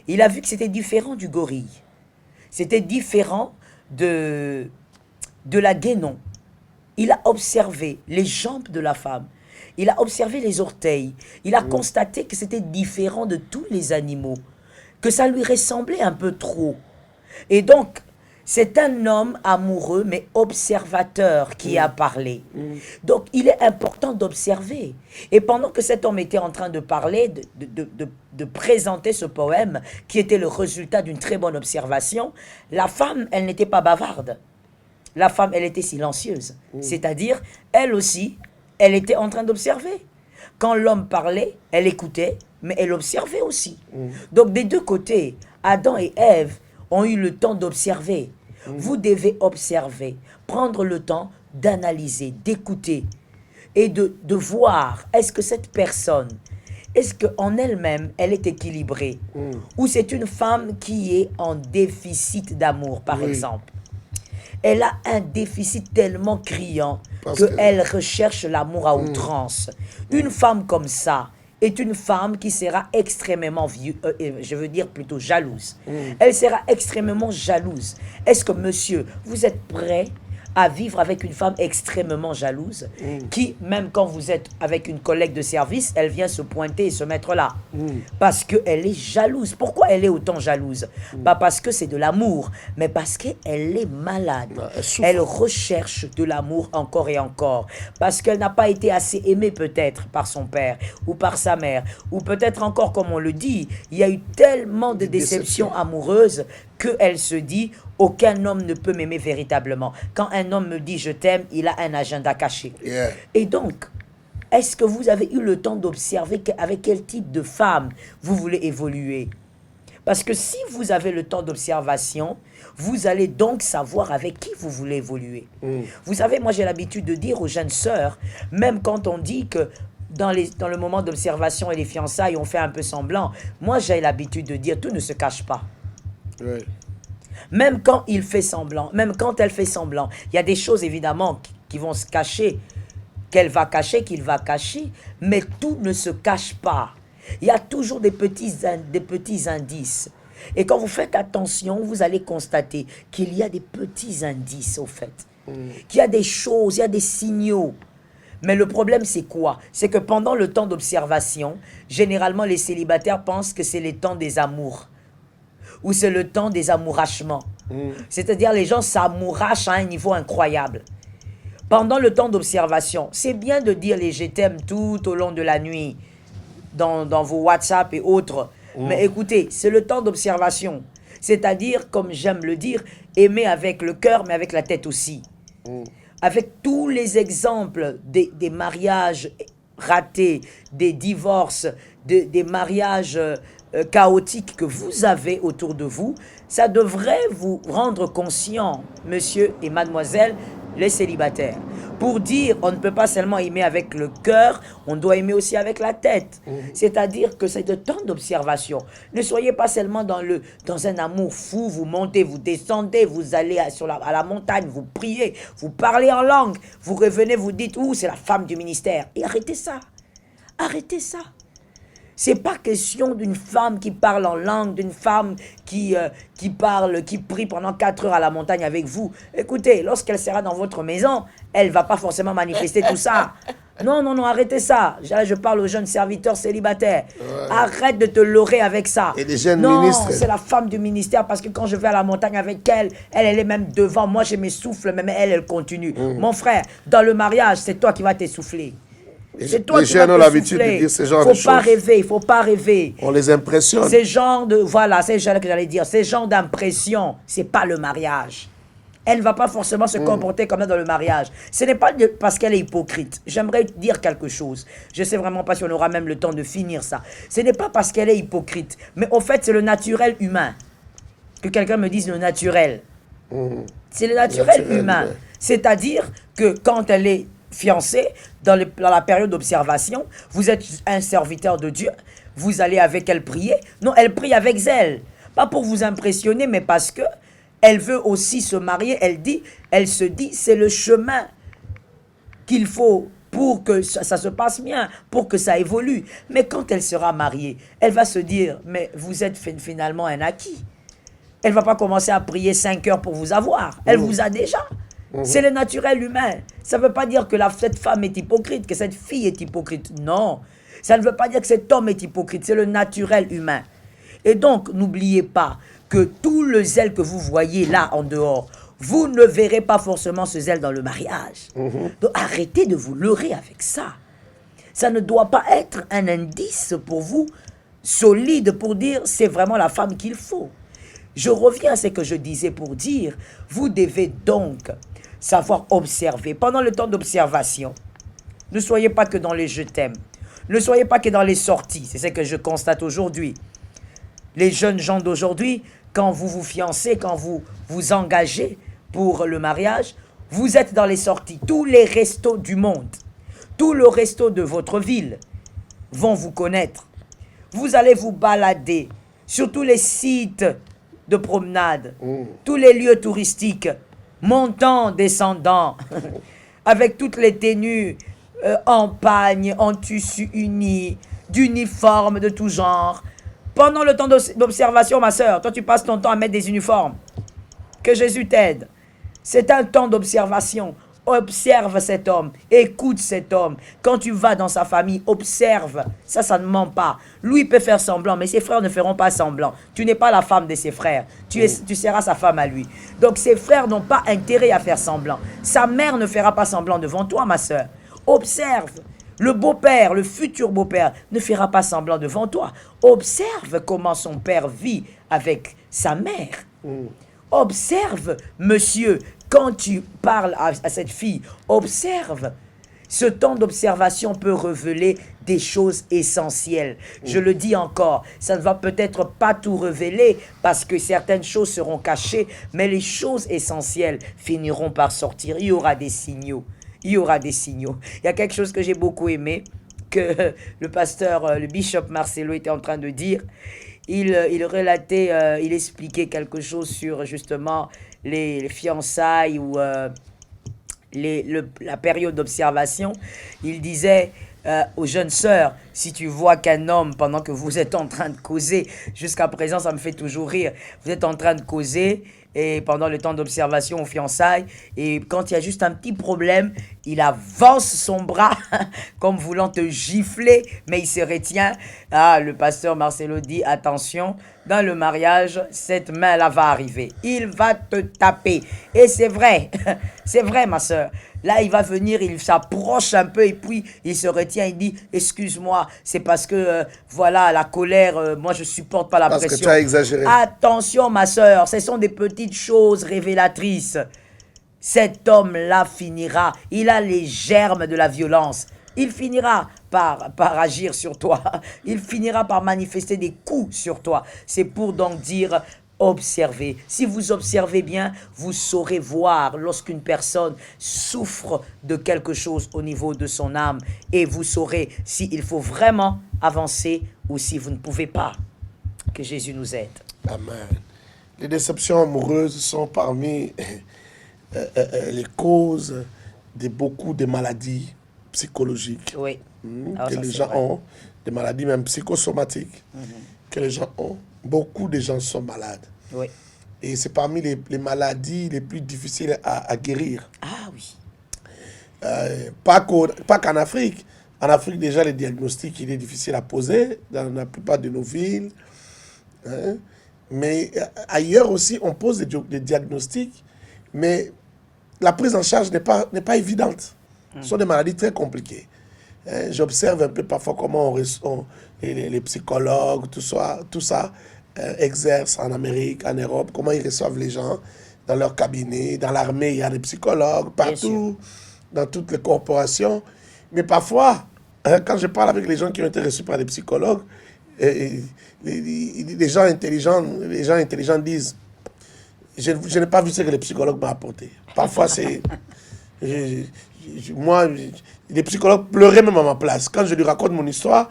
Il a vu que c'était différent du gorille. C'était différent de la guénon. Il a observé les jambes de la femme. Il a observé les orteils. Il a constaté que c'était différent de tous les animaux, que ça lui ressemblait un peu trop. Et donc, c'est un homme amoureux, mais observateur qui a parlé. Donc, il est important d'observer. Et pendant que cet homme était en train de parler, de présenter ce poème, qui était le résultat d'une très bonne observation, la femme, elle n'était pas bavarde. La femme, elle était silencieuse. C'est-à-dire, elle aussi, elle était en train d'observer. Quand l'homme parlait, elle écoutait, mais elle observait aussi. Donc, des deux côtés, Adam et Ève ont eu le temps d'observer. Vous devez observer, prendre le temps d'analyser, d'écouter et de voir, est-ce que cette personne, est-ce qu'en elle-même, elle est équilibrée? Ou c'est une femme qui est en déficit d'amour, par exemple. Elle a un déficit tellement criant qu'elle recherche l'amour à outrance. Une femme comme ça, est une femme qui sera extrêmement, je veux dire plutôt jalouse. Elle sera extrêmement jalouse. Est-ce que monsieur, vous êtes prêt à vivre avec une femme extrêmement jalouse qui, même quand vous êtes avec une collègue de service, elle vient se pointer et se mettre là parce qu'elle est jalouse. Pourquoi elle est autant jalouse? Pas parce que c'est de l'amour, mais parce qu'elle est malade. Elle recherche de l'amour encore et encore parce qu'elle n'a pas été assez aimée peut-être par son père ou par sa mère, ou peut-être encore, comme on le dit, il y a eu tellement de déceptions amoureuses qu'elle se dit « Aucun homme ne peut m'aimer véritablement. Quand un homme me dit « je t'aime », il a un agenda caché. Yeah. Et donc, est-ce que vous avez eu le temps d'observer avec quel type de femme vous voulez évoluer? Parce que si vous avez le temps d'observation, vous allez donc savoir avec qui vous voulez évoluer. Vous savez, moi j'ai l'habitude de dire aux jeunes sœurs, même quand on dit que dans le moment d'observation et les fiançailles, on fait un peu semblant, moi j'ai l'habitude de dire, tout ne se cache pas. Ouais. Même quand il fait semblant, même quand elle fait semblant, il y a des choses évidemment qui vont se cacher, qu'elle va cacher, qu'il va cacher, mais tout ne se cache pas. Il y a toujours des petits indices. Et quand vous faites attention, vous allez constater qu'il y a des petits indices au fait. Qu'il y a des choses, il y a des signaux. Mais le problème, c'est quoi? C'est que pendant le temps d'observation, généralement les célibataires pensent que c'est le temps des amours. Ou c'est le temps des amourachements. C'est-à-dire les gens s'amourachent à un niveau incroyable. Pendant le temps d'observation, c'est bien de dire les « je t'aime » tout au long de la nuit, dans vos WhatsApp et autres. Mais écoutez, c'est le temps d'observation. C'est-à-dire, comme j'aime le dire, aimer avec le cœur, mais avec la tête aussi. Avec tous les exemples des mariages ratés, des divorces, des mariages chaotiques que vous avez autour de vous, ça devrait vous rendre conscient, monsieur et mademoiselle, les célibataires. Pour dire, on ne peut pas seulement aimer avec le cœur, on doit aimer aussi avec la tête. C'est-à-dire que c'est le temps d'observation. Ne soyez pas seulement dans un amour fou, vous montez, vous descendez, vous allez à la montagne, vous priez, vous parlez en langue, vous revenez, vous dites, ouh, c'est la femme du ministère. Et arrêtez ça. Arrêtez ça. C'est pas question d'une femme qui parle en langue, d'une femme qui prie pendant 4 heures à la montagne avec vous. Écoutez, lorsqu'elle sera dans votre maison, elle va pas forcément manifester tout ça. Non, non, non, arrêtez ça. Là, je parle aux jeunes serviteurs célibataires. Ouais. Arrête de te leurrer avec ça. Et des jeunes non, ministres. C'est la femme du ministère parce que quand je vais à la montagne avec elle, elle est même devant. Moi, j'ai mes souffles, mais elle continue. Mon frère, dans le mariage, c'est toi qui vas t'essouffler. C'est toi qui vas l'habitude de dire ce genre de choses. Il faut pas rêver. On les impressionne. Ces genres de, voilà, c'est ce que j'allais dire. Ces genres d'impression, c'est pas le mariage. Elle ne va pas forcément se comporter comme ça dans le mariage. Ce n'est pas parce qu'elle est hypocrite. J'aimerais dire quelque chose. Je ne sais vraiment pas si on aura même le temps de finir ça. Ce n'est pas parce qu'elle est hypocrite. Mais au fait, c'est le naturel humain. Que quelqu'un me dise le naturel. C'est le naturel humain. Ouais. C'est-à-dire que quand elle est fiancée, dans la période d'observation, vous êtes un serviteur de Dieu. Vous allez avec elle prier. Non, elle prie avec zèle. Pas pour vous impressionner, mais parce que elle veut aussi se marier, elle se dit, c'est le chemin qu'il faut pour que ça se passe bien, pour que ça évolue. Mais quand elle sera mariée, elle va se dire, mais vous êtes finalement un acquis. Elle ne va pas commencer à prier 5 heures pour vous avoir. Elle vous a déjà. C'est le naturel humain. Ça ne veut pas dire que cette femme est hypocrite, que cette fille est hypocrite. Non. Ça ne veut pas dire que cet homme est hypocrite. C'est le naturel humain. Et donc, n'oubliez pas que tout le zèle que vous voyez là en dehors, vous ne verrez pas forcément ce zèle dans le mariage. Donc arrêtez de vous leurrer avec ça. Ça ne doit pas être un indice pour vous solide pour dire c'est vraiment la femme qu'il faut. Je reviens à ce que je disais pour dire, vous devez donc savoir observer. Pendant le temps d'observation, ne soyez pas que dans les je t'aime. Ne soyez pas que dans les sorties. C'est ce que je constate aujourd'hui. Les jeunes gens d'aujourd'hui, quand vous vous fiancez, quand vous vous engagez pour le mariage, vous êtes dans les sorties. Tous les restos du monde, tous les restos de votre ville vont vous connaître. Vous allez vous balader sur tous les sites de promenade, tous les lieux touristiques, montants, descendants, avec toutes les tenues en pagne, en tissu uni, d'uniformes de tout genre. Pendant le temps d'observation, ma sœur, toi tu passes ton temps à mettre des uniformes. Que Jésus t'aide. C'est un temps d'observation. Observe cet homme, écoute cet homme. Quand tu vas dans sa famille, observe. Ça ne ment pas. Lui peut faire semblant, mais ses frères ne feront pas semblant. Tu n'es pas la femme de ses frères. Tu seras sa femme à lui. Donc ses frères n'ont pas intérêt à faire semblant. Sa mère ne fera pas semblant devant toi, ma sœur. Observe. Le beau-père, le futur beau-père, ne fera pas semblant devant toi. Observe comment son père vit avec sa mère. Observe, monsieur, quand tu parles à cette fille, observe. Ce temps d'observation peut révéler des choses essentielles. Je le dis encore, ça ne va peut-être pas tout révéler parce que certaines choses seront cachées, mais les choses essentielles finiront par sortir. Il y aura des signaux. Il y aura des signaux. Il y a quelque chose que j'ai beaucoup aimé, que le pasteur, le bishop Marcelo était en train de dire. Il relatait, il expliquait quelque chose sur justement les fiançailles ou la période d'observation. Il disait aux jeunes sœurs, si tu vois qu'un homme, pendant que vous êtes en train de causer, jusqu'à présent ça me fait toujours rire, vous êtes en train de causer, et pendant le temps d'observation aux fiançailles, et quand il y a juste un petit problème, il avance son bras comme voulant te gifler, mais il se retient. Ah, le pasteur Marcelo dit, attention, dans le mariage, cette main-là va arriver. Il va te taper. Et c'est vrai, ma sœur. Là, il va venir, il s'approche un peu et puis il se retient, il dit, excuse-moi, c'est parce que, voilà, la colère, moi je supporte pas la pression. Parce que tu as exagéré. Attention, ma sœur, ce sont des petites choses révélatrices. Cet homme-là finira, il a les germes de la violence. Il finira par agir sur toi. Il finira par manifester des coups sur toi. C'est pour donc dire, observez. Si vous observez bien, vous saurez voir lorsqu'une personne souffre de quelque chose au niveau de son âme. Et vous saurez s'il faut vraiment avancer ou si vous ne pouvez pas. Que Jésus nous aide. Amen. Les déceptions amoureuses sont parmi les causes de beaucoup de maladies psychologiques. Oui. Que les gens ont, des maladies même psychosomatiques, que les gens ont. Beaucoup de gens sont malades. Oui. Et c'est parmi les maladies les plus difficiles à guérir. Ah oui. Pas qu'en Afrique. En Afrique, déjà, le diagnostic, il est difficile à poser dans la plupart de nos villes. Hein? Mais ailleurs aussi, on pose des diagnostics, mais la prise en charge n'est pas évidente. Ce sont des maladies très compliquées. Hein? J'observe un peu parfois comment les psychologues, tout ça exercent en Amérique, en Europe, comment ils reçoivent les gens dans leur cabinet. Dans l'armée, il y a des psychologues partout, dans toutes les corporations. Mais parfois, quand je parle avec les gens qui ont été reçus par des psychologues, les gens intelligents disent « Je n'ai pas vu ce que les psychologues m'ont apporté. » Parfois, c'est... moi, les psychologues pleuraient même à ma place. Quand je lui raconte mon histoire,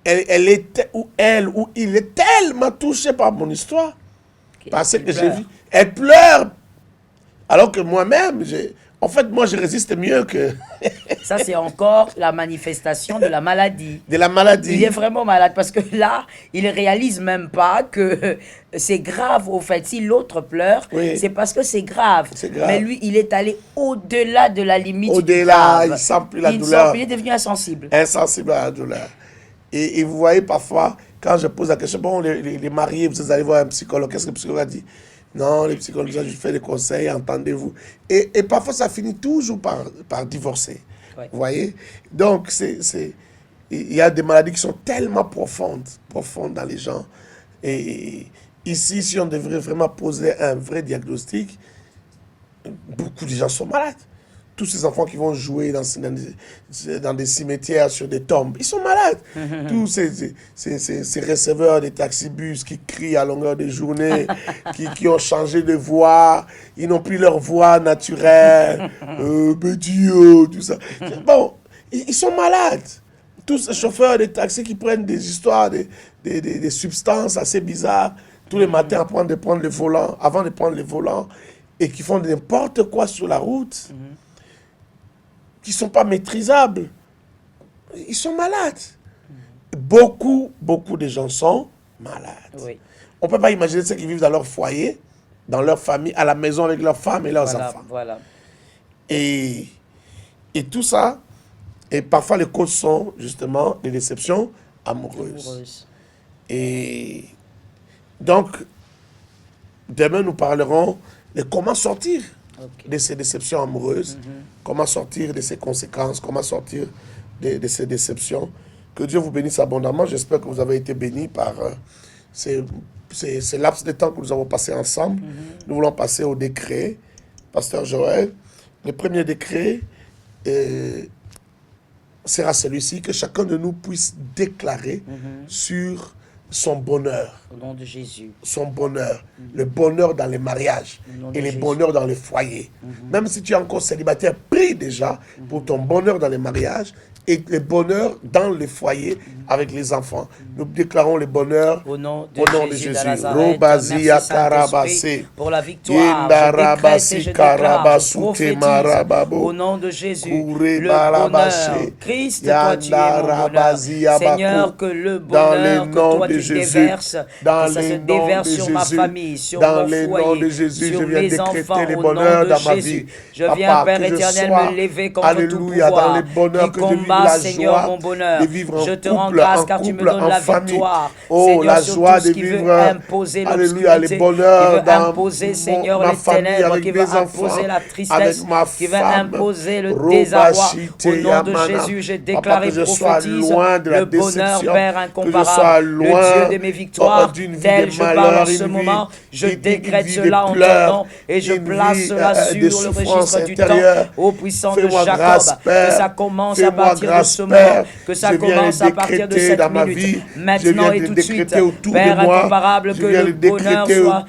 elle ou il est tellement touché par mon histoire, par ce que j'ai vu. Elle pleure. Alors que moi-même, moi, je résiste mieux que... Ça, c'est encore la manifestation de la maladie. De la maladie. Il est vraiment malade parce que là, il ne réalise même pas que c'est grave. Au fait, si l'autre pleure, c'est parce que c'est grave. Mais lui, il est allé au-delà de la limite. Au-delà, il ne sent plus la douleur. Il est devenu insensible. Insensible à la douleur. Et vous voyez parfois, quand je pose la question, bon, les mariés, vous allez voir un psychologue, qu'est-ce que le psychologue a dit? Non, les psychologues, je fais des conseils, entendez-vous. Et parfois, ça finit toujours par divorcer. Vous voyez? Donc, il y a des maladies qui sont tellement profondes dans les gens. Et ici, si on devrait vraiment poser un vrai diagnostic, beaucoup de gens sont malades. Tous ces enfants qui vont jouer dans des cimetières sur des tombes, ils sont malades. Tous ces receveurs des taxibus qui crient à longueur de journée, qui ont changé de voix, ils n'ont plus leur voix naturelle, Dieu, tout ça. Bon, ils sont malades. Tous ces chauffeurs de taxis qui prennent des histoires, des substances assez bizarres, tous les matins avant de prendre le volant, et qui font n'importe quoi sur la route. Qui ne sont pas maîtrisables, ils sont malades. beaucoup de gens sont malades. Oui. On ne peut pas imaginer ceux qui vivent dans leur foyer, dans leur famille, à la maison avec leurs femmes et leurs enfants. Voilà. Et tout ça, et parfois les causes sont justement des déceptions amoureuses. Et donc, demain nous parlerons de comment sortir de ces déceptions amoureuses, comment sortir de ces conséquences, comment sortir de ces déceptions. Que Dieu vous bénisse abondamment. J'espère que vous avez été bénis par ces laps de temps que nous avons passé ensemble. Nous voulons passer au décret. Pasteur Joël, le premier décret sera celui-ci, que chacun de nous puisse déclarer sur son bonheur. Au nom de Jésus. Son bonheur. Le bonheur dans les mariages et le bonheur dans les foyers. Même si tu es encore célibataire, prie déjà pour ton bonheur dans les mariages et le bonheur dans les foyers avec les enfants. Nous déclarons le bonheur au nom de Jésus. Merci Saint-Esprit pour la victoire. Je décrète, je prophétise au nom de Jésus le bonheur. Christ, toi tu es mon bonheur. Seigneur, que le bonheur que toi tu déverses, que ça se déverse sur ma famille, sur mon foyer, sur mes enfants, au nom de Jésus. Je viens, Père éternel, me lever contre tout pouvoir qui combat, Seigneur, mon bonheur. Je te rends grâce car tu me donnes la victoire. Oh, la joie de qui veut vivre, imposer l'obscurité, qui veut imposer, Seigneur, les ténèbres, qui veut imposer la tristesse, qui veut imposer le désarroi. Au nom de Jésus, je déclare et prophétise le bonheur, Père incomparable, le Dieu de mes victoires, tel je parle en ce moment. Je décrète cela en ton nom et je place cela sur le registre du temps. Ô puissant de Jacob, que ça commence à partir de ce moment, que ça commence à partir de cette minute, maintenant et tout de suite. Père incomparable, que le bonheur soit,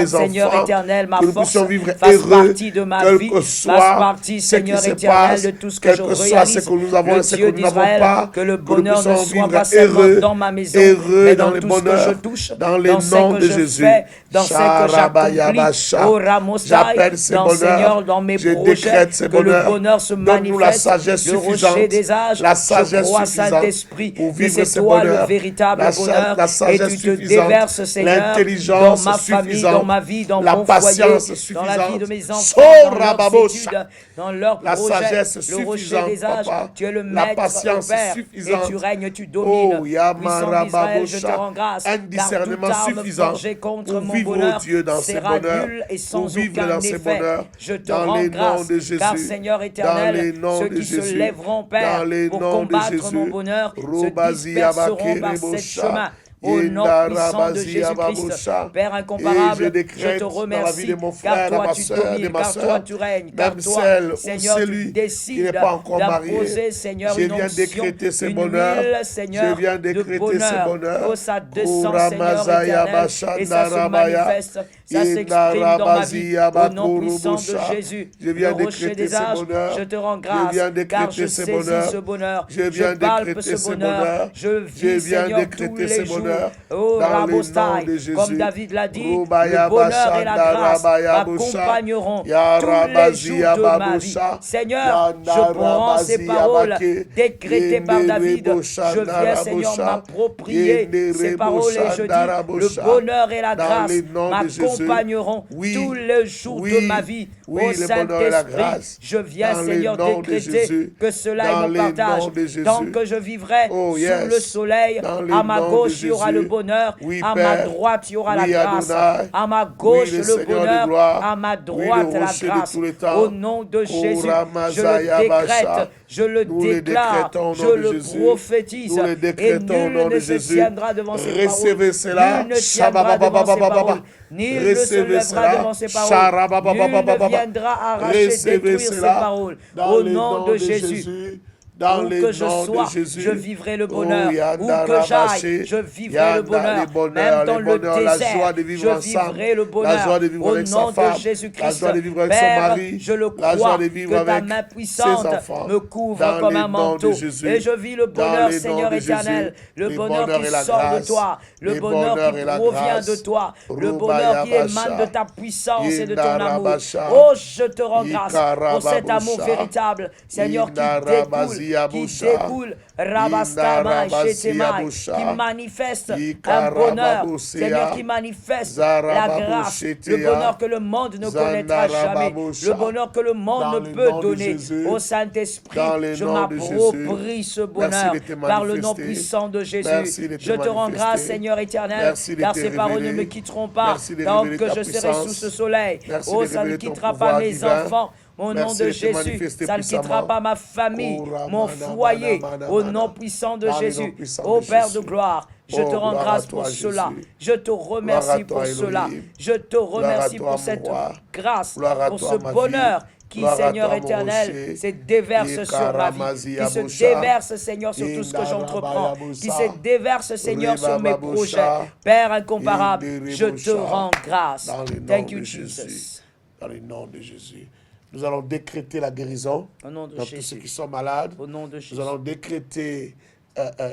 Seigneur éternel, ma force, fasse partie de ma vie, fasse partie, Seigneur éternel, de tout ce que je réalise. Le Dieu d'Israël, que le bonheur ne soit pas seulement dans ma maison, mais dans tout ce que je touche, dans ce que je fais, dans ce que j'accomplis, au Ramostaï, dans Seigneur, dans mes projets, que le bonheur se manifeste, le rocher des âges, je crois, Saint-Esprit, que c'est toi le véritable bonheur, et tu te déverses, Seigneur, dans ma famille, dans ma vie, dans mon foyer, dans la vie de mes enfants, dans leurs études, dans leurs projets, le rocher des âges, tu es le maître, au Père, et tu règnes, tu domines. Puissant d'Israël, je te rends grâce, car toute arme forgée contre mon bonheur sera nulle et sans aucun effet. Je te rends grâce, car Seigneur éternel, ceux qui se lèveront, Père, pour combattre mon bonheur, se disperseront par ce chemin. Au nom puissant de Jésus-Christ, Père incomparable, je te remercie, car toi tu domines, car toi tu règnes, car toi, Seigneur, tu décides d'imposer, Seigneur, une onction, une huile, Seigneur, de bonheur. Oh, ça descend, Seigneur éternel, et ça se manifeste, ça s'exprime dans ma vie. Au nom puissant de Jésus, le rocher des âges, je te rends grâce, car je saisis ce bonheur, je palpe ce bonheur, je vis, Seigneur, tous les jours. Oh, Rabostaï, comme David l'a dit, le bonheur et la grâce m'accompagneront tous les jours de ma vie. Seigneur, je prends ces paroles décrétées par David. Je viens, Seigneur, m'approprier ces paroles et je dis, le bonheur et la grâce m'accompagneront tous les jours de ma vie. Ô Saint-Esprit, je viens, Seigneur, décréter que cela est mon partage. Tant que je vivrai sous le soleil, à ma gauche, il y aura le bonheur, à ma droite, il y aura la grâce. À ma gauche, le bonheur, à ma droite, la grâce. Au nom de Jésus, je le décrète, je le déclare, je le prophétise, et nul ne se tiendra devant ces paroles. Nul ne tiendra devant ces paroles. Nul ne se lèvera devant ces paroles. Nul ne viendra arracher, détruire ces paroles. Au nom de Jésus. Où que je sois, je vivrai le bonheur. Où que j'aille, je vivrai le bonheur. Même dans le désert, je vivrai le bonheur. Au nom de Jésus-Christ, Père, je le crois, que ta main puissante me couvre comme un manteau. Et je vis le bonheur, Seigneur éternel. Le bonheur qui sort de toi. Le bonheur qui provient de toi. Le bonheur qui émane de ta puissance et de ton amour. Oh, je te rends grâce pour cet amour véritable, Seigneur, qui découle découle, Rabastama, Shetemai, qui manifeste un bonheur, Seigneur, qui manifeste la grâce, le bonheur que le monde ne connaîtra jamais, le bonheur que le monde ne peut donner. Au Saint-Esprit, je m'approprie ce bonheur par le nom puissant de Jésus. Je te rends grâce, Seigneur éternel, car ces paroles ne me quitteront pas tant que je serai sous ce soleil. Oh, ça ne quittera pas mes enfants. Au nom de Jésus, ça ne quittera pas ma famille, mon foyer, au nom puissant de Jésus. Ô Père de gloire, je te rends grâce pour cela. Je te remercie pour cela. Je te remercie pour cette grâce, pour ce bonheur qui, Seigneur éternel, se déverse sur ma vie, qui se déverse, Seigneur, sur tout ce que j'entreprends, qui se déverse, Seigneur, sur mes projets. Père incomparable, je te rends grâce. Thank you, Jesus. Dans le nom de Jésus. Nous allons décréter la guérison dans tous ceux qui sont malades. Au nom de Jésus. Nous allons décréter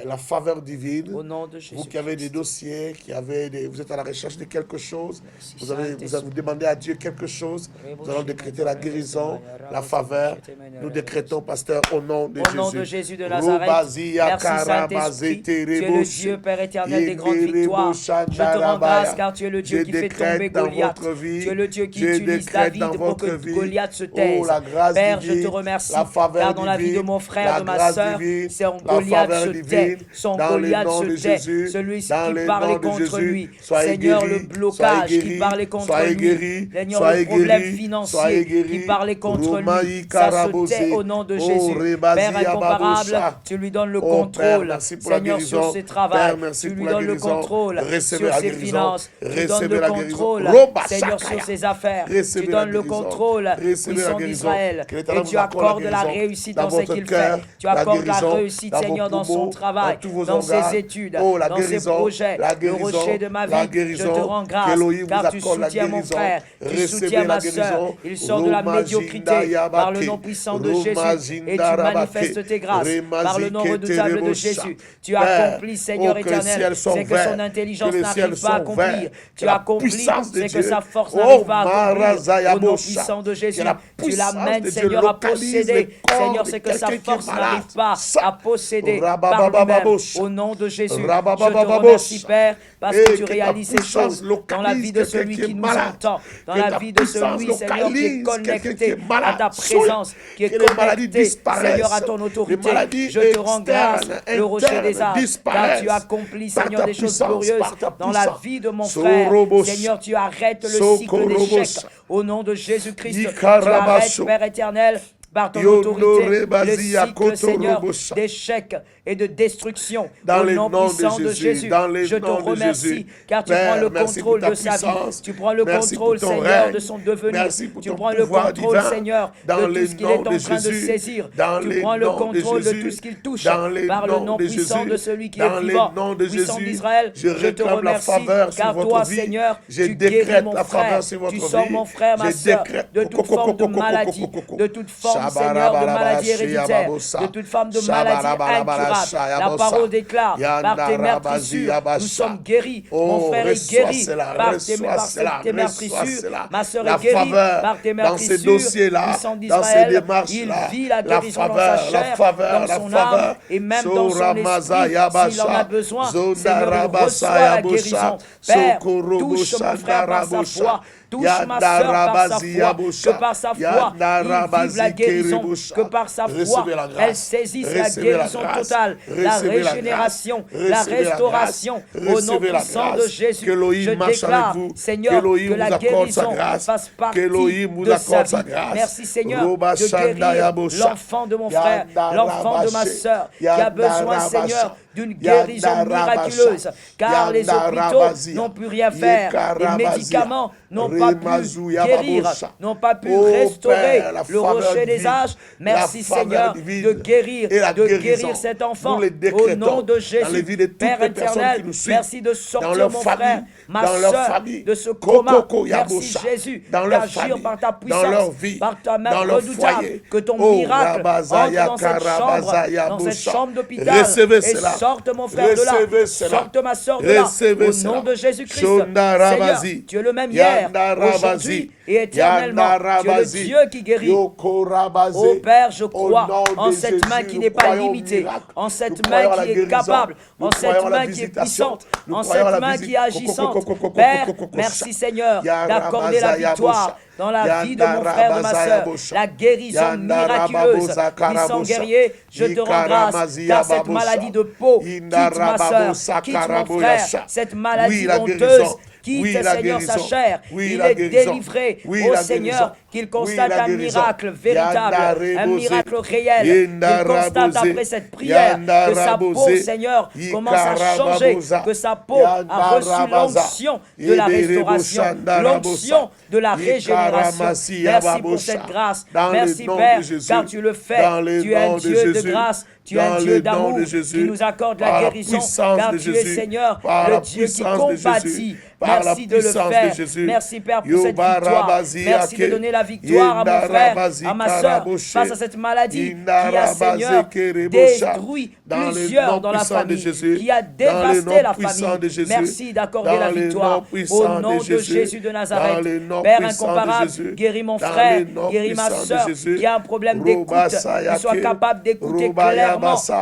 la faveur divine. Au nom de Jésus. Vous qui avez des dossiers, vous êtes à la recherche de quelque chose, vous demandez à Dieu quelque chose, nous allons décréter la guérison, la faveur. Nous décrétons, pasteur, au nom de Jésus. Au nom de Jésus de Nazareth. Merci Saint-Esprit. Tu es le Dieu, Père éternel des grandes victoires. Je te rends grâce car tu es le Dieu qui fait tomber Goliath. Tu es le Dieu qui utilise David pour que Goliath se taise. Père, je te remercie car dans la vie de mon frère, de ma soeur, c'est en Goliath se tait, son Goliath se tait, celui qui parlait contre lui, Seigneur, le blocage qui parlait contre lui, Seigneur, le problème financier qui parlait contre lui, ça se tait au nom de Jésus. Père incomparable, tu lui donnes le contrôle, Seigneur, sur ses travaux, tu lui donnes le contrôle sur ses finances, tu donnes le contrôle, Seigneur, sur ses affaires, tu donnes le contrôle, puissant d'Israël, et tu accordes la réussite dans ce qu'il fait, tu accordes la réussite, Seigneur, dans son travail, dans ses études, dans ses projets, le rocher de ma vie, je te rends grâce, car tu soutiens mon frère, tu soutiens ma soeur, il sort de la médiocrité par le nom puissant de Jésus, et tu manifestes tes grâces par le nom redoutable de Jésus. Tu accomplis, Seigneur éternel, c'est que son intelligence n'arrive pas à accomplir, tu accomplis, c'est que sa force n'arrive pas à accomplir, au nom puissant de Jésus, tu l'amènes, Seigneur, à posséder, Seigneur, c'est que sa force n'arrive pas à posséder par lui-même. Au nom de Jésus, je te remercie, Père, parce que tu réalises ces choses dans la vie de celui qui nous entend, dans la vie de celui, Seigneur, qui est connecté à ta présence, qui est connecté, Seigneur, à ton autorité. Je te rends grâce, le rocher des âges, car tu accomplis, Seigneur, des choses glorieuses dans la vie de mon frère. Seigneur, tu arrêtes le cycle d'échec. Au nom de Jésus-Christ, tu arrêtes, Père éternel, par ton autorité, le cycle, Seigneur, d'échec et de destruction. Au nom puissant de Jésus, je te remercie, car tu prends le contrôle de sa vie. Tu prends le contrôle, Seigneur, de son devenir. Tu prends le contrôle, Seigneur, de tout ce qu'il est en train de saisir. Tu prends le contrôle de tout ce qu'il touche. Par le nom puissant de celui qui est vivant, puissant d'Israël, je te remercie, car toi, Seigneur, tu guéris mon frère. Tu sors mon frère, ma soeur, de toute forme de maladie, de toute forme, Seigneur, de maladie héréditaire, de toute forme de maladie incurable. La parole déclare, par tes meurtrissures, nous sommes guéris. Mon frère est guéri par tes meurtrissures. Ma soeur est guérie par tes meurtrissures. Puissant d'Israël, il vit la guérison dans sa chair, dans son âme et même dans son esprit. S'il en a besoin, Seigneur, il reçoit la guérison. Père, touche mon frère par sa foi. Touche ma soeur par sa foi, que par sa foi, il vive la guérison, que par sa foi, elle saisisse la guérison totale, la régénération, la restauration, au nom puissant de Jésus. Je déclare, Seigneur, que la guérison fasse partie de sa vie. Merci, Seigneur, de guérir l'enfant de mon frère, l'enfant de ma soeur, qui a besoin, Seigneur, d'une guérison miraculeuse, car les hôpitaux n'ont pu rien faire, les médicaments n'ont pas pu guérir, n'ont pas pu restaurer le rocher des âges. Merci Seigneur de guérir cet enfant au nom de Jésus. Père éternel, merci de sortir mon frère, ma soeur de ce coma. Merci Jésus d'agir par ta puissance, par ta main redoutable, que ton miracle entre dans cette chambre d'hôpital et Sorte mon frère de là. Recevez cela. Sorte ma soeur de là. Recevez Au cela. nom de Jésus-Christ. Shondarabasi. Seigneur, tu es le même hier, Yandarabasi. aujourd'hui et éternellement. Tu es le Yandarabasi. Dieu qui guérit. Yokorabasi. Ô Père, je Au crois nom en de cette main Jésus, qui nous n'est pas croyons au limitée, miracle. en Nous cette croyons main à la qui est guérison. capable, Nous en croyons cette à la main qui est visitation. puissante, Nous en croyons à cette la main visite. qui est agissante. Père, merci Seigneur d'accorder la victoire dans la vie de mon frère, de ma soeur, la guérison miraculeuse. Puissant guerrier, je te rends grâce car cette maladie de peau quitte ma soeur, quitte mon frère, cette maladie honteuse. Quitte, Seigneur, sa chair. Il est délivré. Ô Seigneur, qu'il constate un miracle véritable, un miracle réel. Qu'il constate après cette prière que sa peau, Seigneur, commence à changer, que sa peau a reçu l'onction de la restauration, l'onction de la régénération. Merci pour cette grâce. Merci, Père, car tu le fais. Tu es un Dieu de grâce. Tu es un Dieu d'amour qui nous accorde la guérison, car tu es, Seigneur, le Dieu qui compatit. Merci de le faire. Merci, Père, pour cette victoire. Merci de donner la victoire à mon frère, à ma soeur, face à cette maladie qui a, Seigneur, détruit plusieurs dans la famille, qui a dévasté la famille. Merci d'accorder la victoire au nom de Jésus de Nazareth. Père incomparable, guéris mon frère, guéris ma soeur qui a un problème d'écoute, qui soit capable d'écouter clairement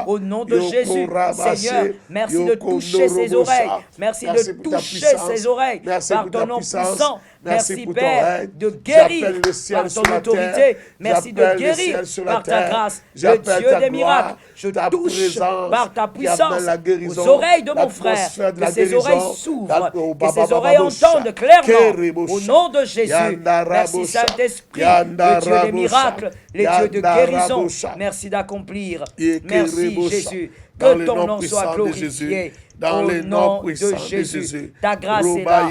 au nom de Jésus. Seigneur, merci de toucher ses oreilles. Merci de toucher ses oreilles par ton nom puissant. Merci, Père, de guérir par ton autorité. Merci de guérir par ta grâce. Le Dieu des miracles, je touche par ta puissance aux oreilles de mon frère. Que ses oreilles s'ouvrent, que ses oreilles entendent clairement. Au nom de Jésus. Merci, Saint-Esprit, le Dieu des miracles, le Dieu de guérison. Merci d'accomplir. Merci, Jésus. Que ton nom soit glorifié. Dans le nom de Jésus. Ta grâce est là.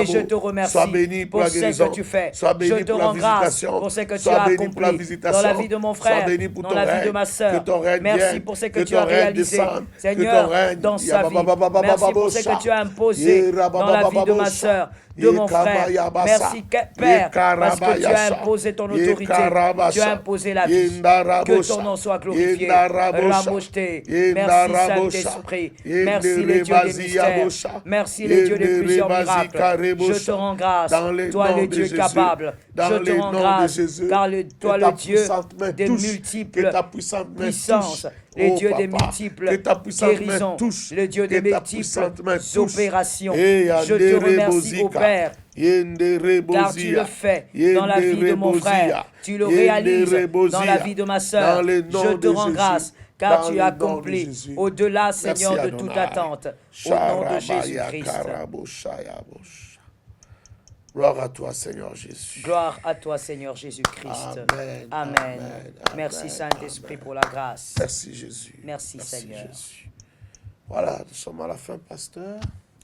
Et je te remercie pour ce que tu fais. Je te rends grâce pour ce que tu as accompli dans la vie de mon frère, dans la vie de ma soeur. Merci pour ce que tu as réalisé, Seigneur, dans sa vie. Merci pour ce que tu as imposé dans la vie de ma soeur, de mon frère. Merci, Père, parce que tu as imposé ton autorité. Tu as imposé la vie. Que ton nom soit glorifié. Merci, Saint-Esprit. Merci, les dieux des mystères. Merci, les dieux des plusieurs miracles. Je te rends grâce. Toi, le Dieu capable. Je te rends grâce. Car toi, le Dieu des multiples puissances. Le Dieu des multiples guérisons. Le Dieu des multiples opérations. Je te remercie, ô Père. Car tu le fais dans la vie de mon frère. Tu le réalises dans la vie de ma soeur. Je te rends grâce. Car tu as accompli au-delà, Seigneur, de toute attente. Au nom de Jésus-Christ. Gloire à toi, Seigneur Jésus. Gloire à toi, Seigneur Jésus-Christ. Amen. Merci, Saint-Esprit, pour la grâce. Merci, Jésus. Merci, Seigneur. Jésus. Voilà, nous sommes à la fin, pasteur.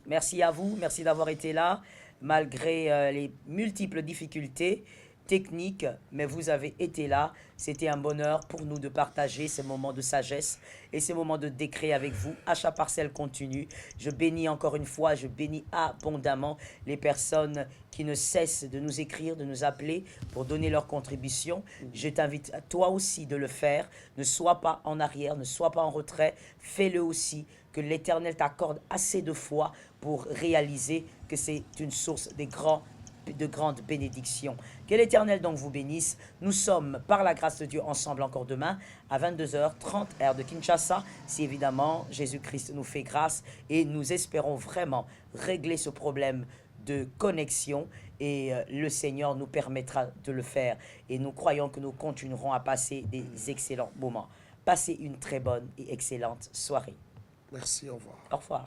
Merci à vous. Merci d'avoir été là, malgré les multiples difficultés techniques, mais vous avez été là. C'était un bonheur pour nous de partager ces moments de sagesse et ces moments de décret avec vous. Achat parcelle continue. Je bénis encore une fois, je bénis abondamment les personnes qui ne cessent de nous écrire, de nous appeler pour donner leur contribution. Je t'invite à toi aussi de le faire. Ne sois pas en arrière, ne sois pas en retrait. Fais-le aussi. Que l'Éternel t'accorde assez de foi pour réaliser que c'est une source de grandes bénédictions. Que l'Éternel donc vous bénisse. Nous sommes, par la grâce de Dieu, ensemble encore demain à 22h30 heure de Kinshasa, si évidemment Jésus-Christ nous fait grâce, et nous espérons vraiment régler ce problème de connexion, et le Seigneur nous permettra de le faire, et nous croyons que nous continuerons à passer des excellents moments. Passez une très bonne et excellente soirée. Merci, au revoir. Au revoir.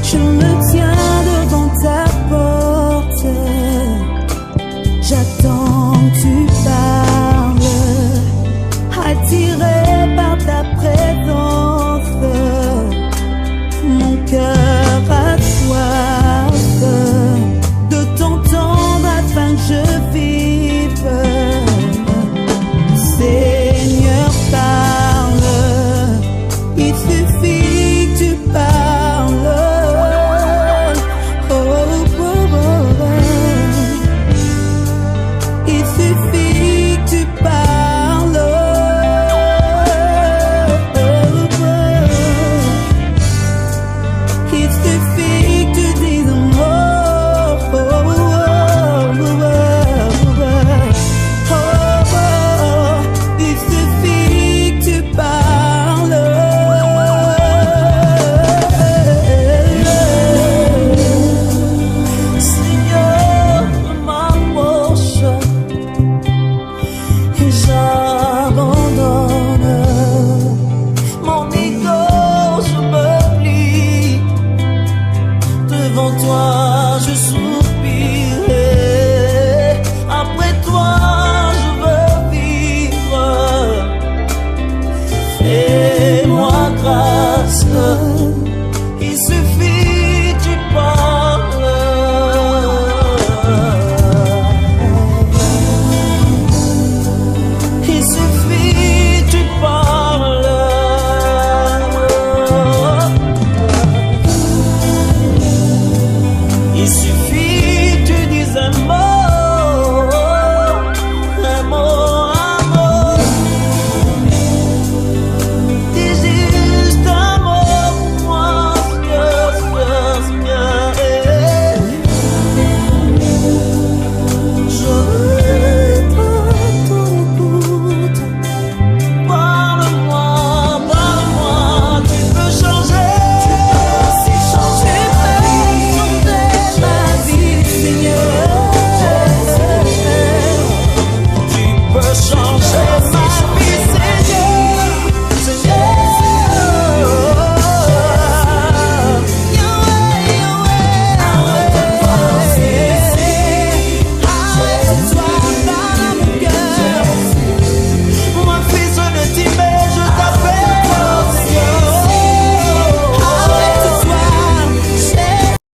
Je me tiens devant ta porte, j'attends que tu parles, attiré par ta présence.